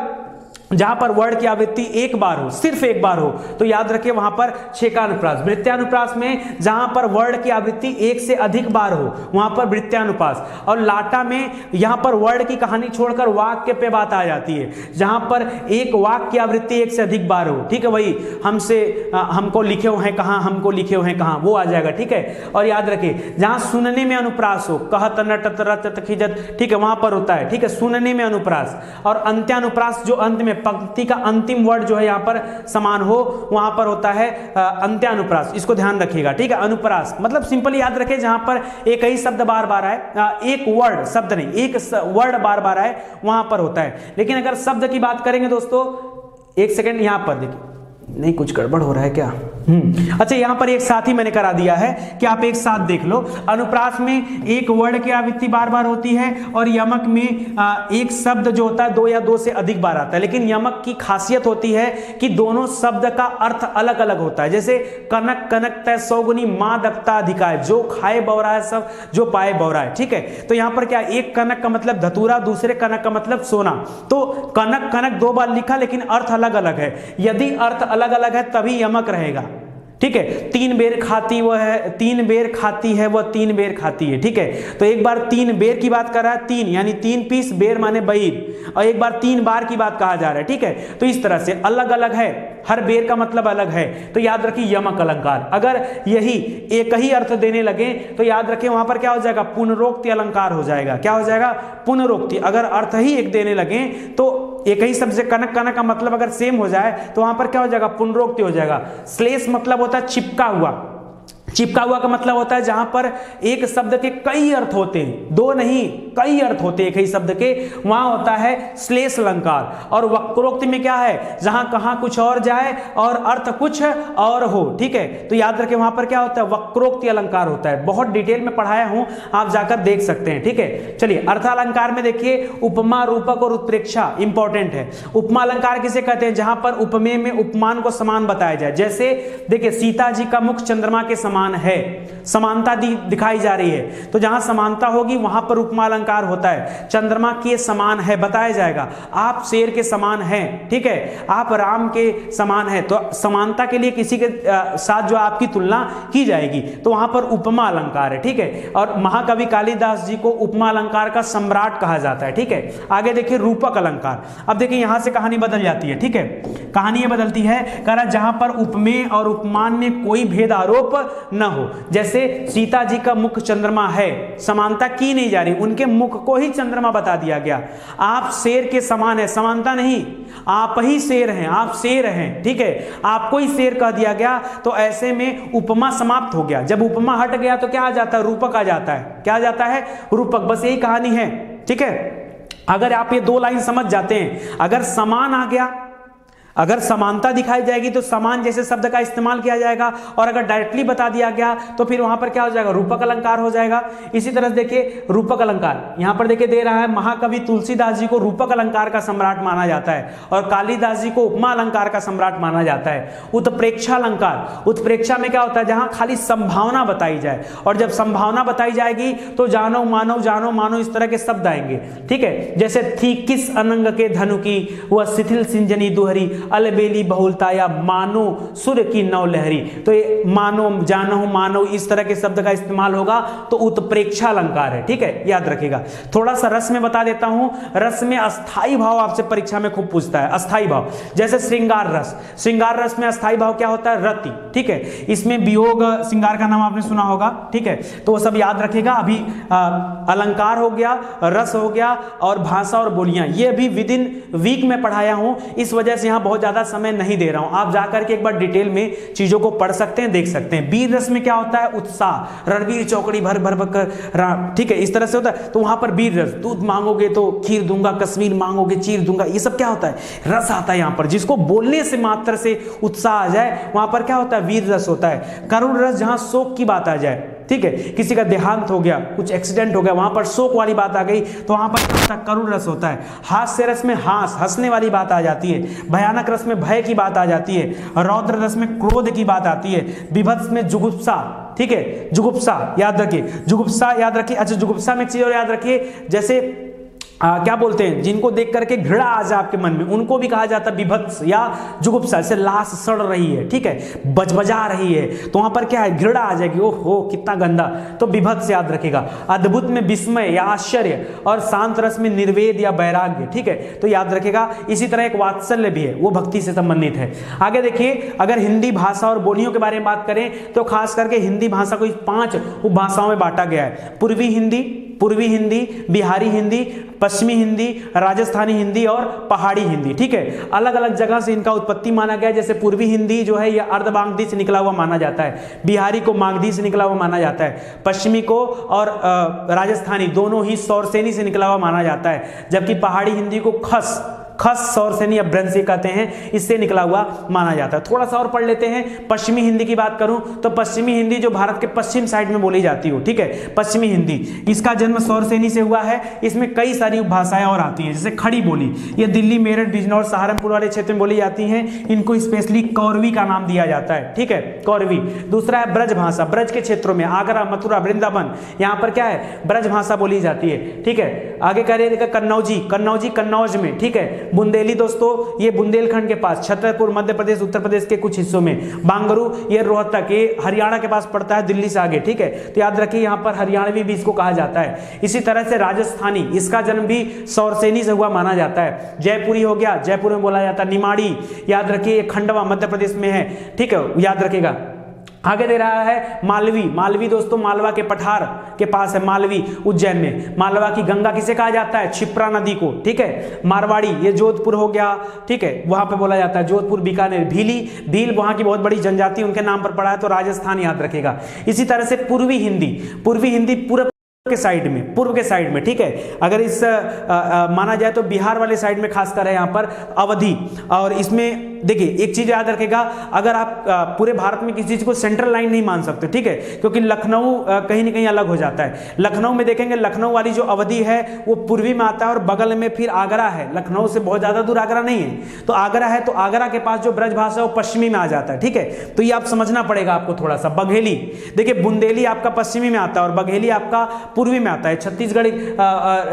जहां पर वर्ड की आवृत्ति एक बार हो, सिर्फ एक बार हो, तो याद रखिए वहां पर छेकानुप्रास। वृत्त्यानुप्रास में जहां पर वर्ड की आवृत्ति 1 से अधिक बार हो, वहां पर वृत्त्यानुप्रास। और लाटा में यहां पर वर्ड की कहानी छोड़कर वाक्य पे बात आ जाती है, जहां पर एक वाक्य की आवृत्ति 1 से अधिक बार हो, ठीक है, वही हमसे, हमको लिखे हुए हैं कहां, हमको लिखे हुए हैं कहां, वो आ जाएगा, ठीक है। और याद रखिए जहां सुनने में अनुप्रास हो, कहत, नटत, रटत, खिजत, ठीक है, वहां पर होता है, ठीक है, सुनने में अनुप्रास। और अंत्यानुप्रास, जो अंत में पंक्ति का अंतिम वर्ड जो है यहां पर समान हो, वहां पर होता है अंत्यानुप्रास। इसको ध्यान रखिएगा, ठीक है। अनुप्रास मतलब सिंपल याद रखें, जहां पर एक ही शब्द बार बार आए, एक वर्ड, शब्द नहीं, एक वर्ड बार बार आए, वहां पर होता है। लेकिन अगर शब्द की बात करेंगे दोस्तों, 1 सेकेंड, यहां पर देखिए, नहीं कुछ गड़बड़ हो रहा है क्या? अच्छा, यहां पर एक साथ ही मैंने करा दिया है कि आप एक साथ देख लो। अनुप्रास में एक वर्ड की आवृत्ति बार बार होती है, और यमक में एक शब्द जो होता है 2 या 2 से अधिक बार आता है। लेकिन यमक की खासियत होती है कि दोनों शब्द का अर्थ अलग अलग होता है। जैसे कनक, कनक तय सौगुनी मां दक्ता अधिकाय, जो खाए बौरा है सब, जो पाए बौरा है, ठीक है। तो यहां पर क्या, एक कनक का मतलब धतूरा, दूसरे कनक का मतलब सोना। तो कनक कनक 2 बार लिखा, लेकिन अर्थ अलग अलग है। यदि अर्थ अलग अलग है तभी यमक रहेगा, ठीक है। 3 बेर खाती वह है, 3 बेर खाती है वह, 3 बेर खाती है, ठीक है। तो एक बार 3 बेर की बात कर रहा है, 3 यानी 3 पीस, बेर माने बईर, और एक बार 3 बार की बात कहा जा रहा है, ठीक है। तो इस तरह से अलग अलग है, हर बेर का मतलब अलग है। तो याद रखिए यमक अलंकार, अगर यही एक ही अर्थ देने लगे तो याद रखिए वहां पर क्या हो जाएगा? पुनरोक्ति अलंकार हो जाएगा। क्या हो जाएगा? पुनरोक्ति। अगर अर्थ ही एक देने लगे तो एक ही शब्द से कनक, कनक का मतलब अगर सेम हो जाए तो वहां पर क्या हो जाएगा? पुनरोक्ति हो जाएगा। श्लेष मतलब होता है चिपका हुआ, चिपका हुआ का मतलब होता है जहां पर एक शब्द के कई अर्थ होते हैं, 2 नहीं कई अर्थ होते हैं एक ही शब्द के, वहां होता है श्लेष अलंकार। और वक्रोक्ति में क्या है? जहां कहां कुछ और जाए और अर्थ कुछ और हो, ठीक है। तो याद रखें वहां पर क्या होता है? वक्रोक्ति अलंकार होता है। बहुत डिटेल में पढ़ाया हूं, आप जाकर देख सकते हैं, ठीक है। चलिए अर्थालंकार में देखिए, उपमा, रूपक और उत्प्रेक्षा इंपॉर्टेंट है। उपमा अलंकार किसे कहते हैं? जहां पर उपमेय में उपमान को समान बताया जाए। जैसे देखिए सीता जी का मुख चंद्रमा के समान है, समानता दिखाई जा रही है, तो जहां समानता होगी वहां पर उपमा अलंकार होता है। चंद्रमा के समान है बताया जाएगा, आप शेर के समान हैं, ठीक है, आप राम के समान है, तो समानता के लिए किसी के साथ जो आपकी तुलना की जाएगी तो वहां पर उपमा अलंकार है, ठीक है। और महाकवि कालिदास जी को उपमा अलंकार का सम्राट कहा जाता है, ठीक है। आगे देखिए रूपक अलंकार। अब देखिए यहां से कहानी बदल जाती है, ठीक है, कहानी ये बदलती है, कह जहां पर उपमेय और उपमान में कोई भेद आरोप न हो। जैसे सीता जी का मुख चंद्रमा है, समानता की नहीं जा रही, उनके मुख को ही चंद्रमा बता दिया गया। आप शेर के समान है, समानता नहीं, आप ही शेर हैं, आप शेर हैं, ठीक है, आपको ही शेर कह दिया गया। तो ऐसे में उपमा समाप्त हो गया। जब उपमा हट गया तो क्या आ जाता है? रूपक आ जाता है। क्या आ जाता है? रूपक। बस यही कहानी है, ठीक है। अगर आप ये 2 लाइन समझ जाते हैं, अगर समान आ गया, अगर समानता दिखाई जाएगी तो समान जैसे शब्द का इस्तेमाल किया जाएगा, और अगर डायरेक्टली बता दिया गया तो फिर वहां पर क्या हो जाएगा, रूपक अलंकार हो जाएगा। इसी तरह से देखिए रूपक अलंकार यहां पर देखिए दे रहा है, महाकवि तुलसीदास जी को रूपक अलंकार का सम्राट माना जाता है और कालिदास जी को उपमा अलंकार का सम्राट माना जाता है। उत्प्रेक्षा अलंकार, उत्प्रेक्षा में क्या होता है, जहां खाली संभावना बताई जाए, और जब संभावना बताई जाएगी तो जानो मानो जानो मानो इस तरह के शब्द आएंगे, ठीक है। जैसे थी किस अनंग के धनु की वह शिथिल सिंजनी दुहरी, अलबेली बहुलता या मानो सूर्य की नौ लहरी। तो ये मानो, जानो, मानो इस तरह के शब्द का इस्तेमाल होगा तो उत्प्रेक्षा अलंकार है, ठीक है, याद रखिएगा। थोड़ा सा रस में बता देता हूं, रस में अस्थाई भाव आपसे परीक्षा में खूब पूछता है, अस्थाई भाव। जैसे श्रृंगार रस, श्रृंगार रस में अस्थाई भाव क्या होता है, रति, ठीक है। इसमें वियोग श्रृंगार का नाम आपने सुना होगा, ठीक है, तो वो सब याद रखिएगा। अभी अलंकार हो गया, रस हो गया, और भाषा और बोलियां, ये भी विद इन वीक में पढ़ाया हूं, इस वजह से यहां बहुत ज्यादा समय नहीं दे रहा हूं। आप जाकर के एक बार डिटेल में चीजों को पढ़ सकते हैं, देख सकते हैं। वीर रस में क्या होता है, उत्साह, रणवीर चौकड़ी भर भर कर, ठीक है, इस तरह से होता है। तो वहां पर वीर रस, दूध मांगोगे तो खीर दूंगा, कश्मीर मांगोगे चीर दूंगा, ये सब क्या होता है, रस आता है। यहां पर जिसको बोलने से मात्र से उत्साह आ जाए वहां पर क्या होता है, वीर रस होता है। करुण रस, जहां शोक की बात आ जाए, ठीक है, किसी का देहांत हो गया, कुछ एक्सीडेंट हो गया, वहां पर शोक वाली बात आ गई तो वहां पर करुण रस होता है। हास्य रस में हंसने वाली बात आ जाती है। भयानक रस में भय की बात आ जाती है। रौद्र रस में क्रोध की बात आती है। विभत्स में जुगुप्सा, ठीक है, जुगुप्सा याद रखिए, जुगुप्सा याद रखिए। अच्छा, जुगुप्सा में एक चीज और याद रखिए, जैसे क्या बोलते हैं, जिनको देख करके घृणा आ जाए आपके मन में, उनको भी कहा जाता है विभत्स या जुगुप्सा। जैसे लाश सड़ रही है, ठीक है, बजबजा रही है, तो वहां पर क्या है, घृणा आ जाएगी, ओहो कितना गंदा, तो विभत्स याद रखेगा। अद्भुत में विस्मय या आश्चर्य, और शांत रस में निर्वेद या वैराग्य, ठीक है, तो याद रखेगा। इसी तरह एक वात्सल्य भी है, वो भक्ति से संबंधित है। आगे देखिए, अगर हिंदी भाषा और बोलियों के बारे में बात करें तो खास करके हिंदी भाषा को 5 उपभाषाओं में बांटा गया है। पूर्वी हिंदी, बिहारी हिंदी, पश्चिमी हिंदी, राजस्थानी हिंदी और पहाड़ी हिंदी, ठीक है। अलग अलग जगह से इनका उत्पत्ति माना गया है। जैसे पूर्वी हिंदी जो है यह अर्धमागधी से निकला हुआ माना जाता है, बिहारी को मागधी से निकला हुआ माना जाता है, पश्चिमी को और राजस्थानी दोनों ही सौरसेनी से निकला हुआ माना जाता है, जबकि पहाड़ी हिंदी को खस सौरसेनी या भ्रंशी कहते हैं, इससे निकला हुआ माना जाता है। थोड़ा सा और पढ़ लेते हैं। पश्चिमी हिंदी की बात करूं तो पश्चिमी हिंदी जो भारत के पश्चिम साइड में बोली जाती हो, ठीक है, पश्चिमी हिंदी, इसका जन्म सौरसेनी से हुआ है। इसमें कई सारी उपभाषाएं और आती हैं, जैसे खड़ी बोली, ये दिल्ली, मेरठ, बिजनौर, सहारनपुर वाले क्षेत्र में बोली जाती हैं। इनको स्पेशली कौरवी का नाम दिया जाता है, ठीक है, कौरवी। दूसरा है ब्रज भाषा, ब्रज के क्षेत्रों में आगरा, मथुरा, वृंदावन, यहाँ पर क्या है, ब्रज भाषा बोली जाती है, ठीक है। आगे कह रहे कन्नौजी कन्नौज में, ठीक है। बुंदेली दोस्तों ये बुंदेलखंड के पास, छतरपुर मध्य प्रदेश, उत्तर प्रदेश के कुछ हिस्सों में। बांगरू ये रोहतक, ये हरियाणा के पास पड़ता है, दिल्ली से आगे, ठीक है। तो याद रखिए यहाँ पर हरियाणवी भी इसको कहा जाता है। इसी तरह से राजस्थानी, इसका जन्म भी सौरसेनी से हुआ माना जाता है। जयपुरी हो गया, जयपुर में बोला जाता है। निमाड़ी याद रखिए, खंडवा मध्य प्रदेश में है, ठीक है, याद रखिएगा। आगे दे रहा है मालवी दोस्तों, मालवा के पठार के पास है मालवी, उज्जैन में। मालवा की गंगा किसे कहा जाता है, क्षिप्रा नदी को, ठीक है। मारवाड़ी ये जोधपुर हो गया, ठीक है, वहां पे बोला जाता है, जोधपुर, बीकानेर। भील वहां की बहुत बड़ी जनजाति उनके नाम पर पड़ा है, तो राजस्थान याद रखेगा। इसी तरह से पूर्वी हिंदी पूर्व के साइड में, ठीक है। अगर इस माना जाए तो बिहार वाले साइड में खासकर है यहाँ पर अवधि। और इसमें देखिए एक चीज याद रखेगा, अगर आप पूरे भारत में किसी चीज को सेंट्रल लाइन नहीं मान सकते, ठीक है, क्योंकि लखनऊ कहीं ना कहीं अलग हो जाता है। लखनऊ में देखेंगे, लखनऊ वाली जो अवधि है वो पूर्वी में आता है, और बगल में फिर आगरा है। लखनऊ से बहुत ज्यादा दूर आगरा नहीं है, तो आगरा है, तो आगरा के पास जो ब्रज भाषा है वो पश्चिमी में आ जाता है, ठीक है। तो ये आप समझना पड़ेगा आपको थोड़ा सा। बघेली देखिए, बुंदेली आपका पश्चिमी में आता है और बघेली आपका पूर्वी में आता है। छत्तीसगढ़ी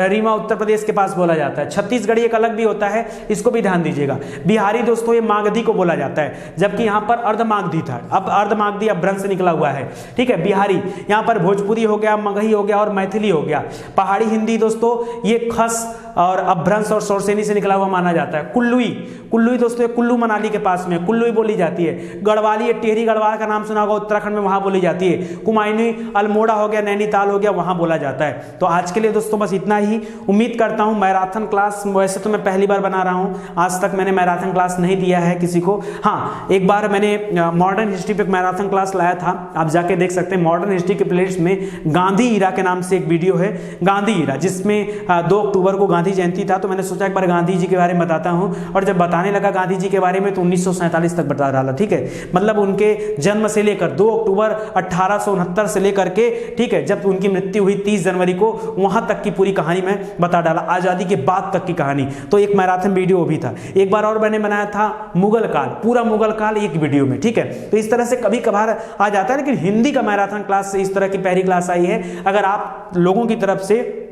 रीवा उत्तर प्रदेश के पास बोला जाता है। छत्तीसगढ़ी एक अलग भी होता है, इसको भी ध्यान दीजिएगा। बिहारी दोस्तों ये मागधी को बोला जाता है, जबकि यहां पर अर्धमागधी था, अब अर्धमागधी अपभ्रंश से निकला हुआ है, ठीक है। बिहारी यहां पर भोजपुरी हो गया, मगही हो गया और मैथिली हो गया। पहाड़ी हिंदी दोस्तों ये खस और अपभ्रंश और सौरसेनी से निकला हुआ माना जाता है। कुल्लुई दोस्तों कुल्लू मनाली के पास में कुल्लुई बोली जाती है। गढ़वाली टेहरी गढ़वाल का नाम सुना होगा, उत्तराखंड में वहां बोली जाती है। कुमायूनी अल्मोड़ा हो गया, नैनीताल हो गया, वहां बोला जाता है। तो आज के लिए दोस्तों बस इतना ही। उम्मीद करता हूं मैराथन क्लास, वैसे तो मैं पहली बार बना रहा हूं, आज तक मैंने मैराथन क्लास नहीं दिया है। है किसी को। हाँ, एक बार मैंने मॉडर्न हिस्ट्री पे मैराथन क्लास लाया था, आप जाके देख सकते हैं। मॉडर्न हिस्ट्री के प्लेलिस्ट में गांधी ईरा के नाम से एक वीडियो है, गांधी ईरा, जिसमें 2 अक्टूबर को गांधी जयंती था। तो मैंने सोचा एक बार गांधी जी के बारे में बताता हूं, और जब बताने लगा गांधी जी के बारे में तो 1947 तक बता डाला, ठीक है। मतलब उनके जन्म से लेकर 2 अक्टूबर 1869 से लेकर के, ठीक है, जब उनकी मृत्यु हुई 30 जनवरी को, वहां तक की पूरी कहानी मैं बता डाला, आजादी के बाद तक की कहानी। तो एक मैराथन वीडियो भी था। एक बार और मैंने बनाया था मुगल काल, पूरा मुगल काल एक वीडियो में, ठीक है। तो इस तरह से कभी कभार आ जाता है, लेकिन हिंदी का मैराथन क्लास से इस तरह की पहली क्लास आई है। अगर आप लोगों की तरफ से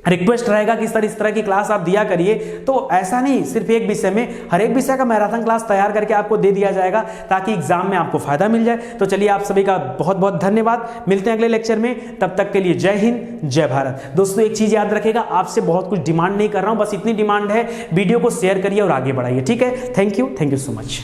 रिक्वेस्ट रहेगा कि इस तरह की क्लास आप दिया करिए, तो ऐसा नहीं सिर्फ एक विषय में, हर एक विषय का मैराथन क्लास तैयार करके आपको दे दिया जाएगा, ताकि एग्जाम में आपको फायदा मिल जाए। तो चलिए, आप सभी का बहुत बहुत धन्यवाद, मिलते हैं अगले लेक्चर में, तब तक के लिए जय हिंद, जय भारत। दोस्तों, एक चीज याद रखिएगा, आपसे बहुत कुछ डिमांड नहीं कर रहा हूं, बस इतनी डिमांड है, वीडियो को शेयर करिए और आगे बढ़ाइए, ठीक है। Thank you so much.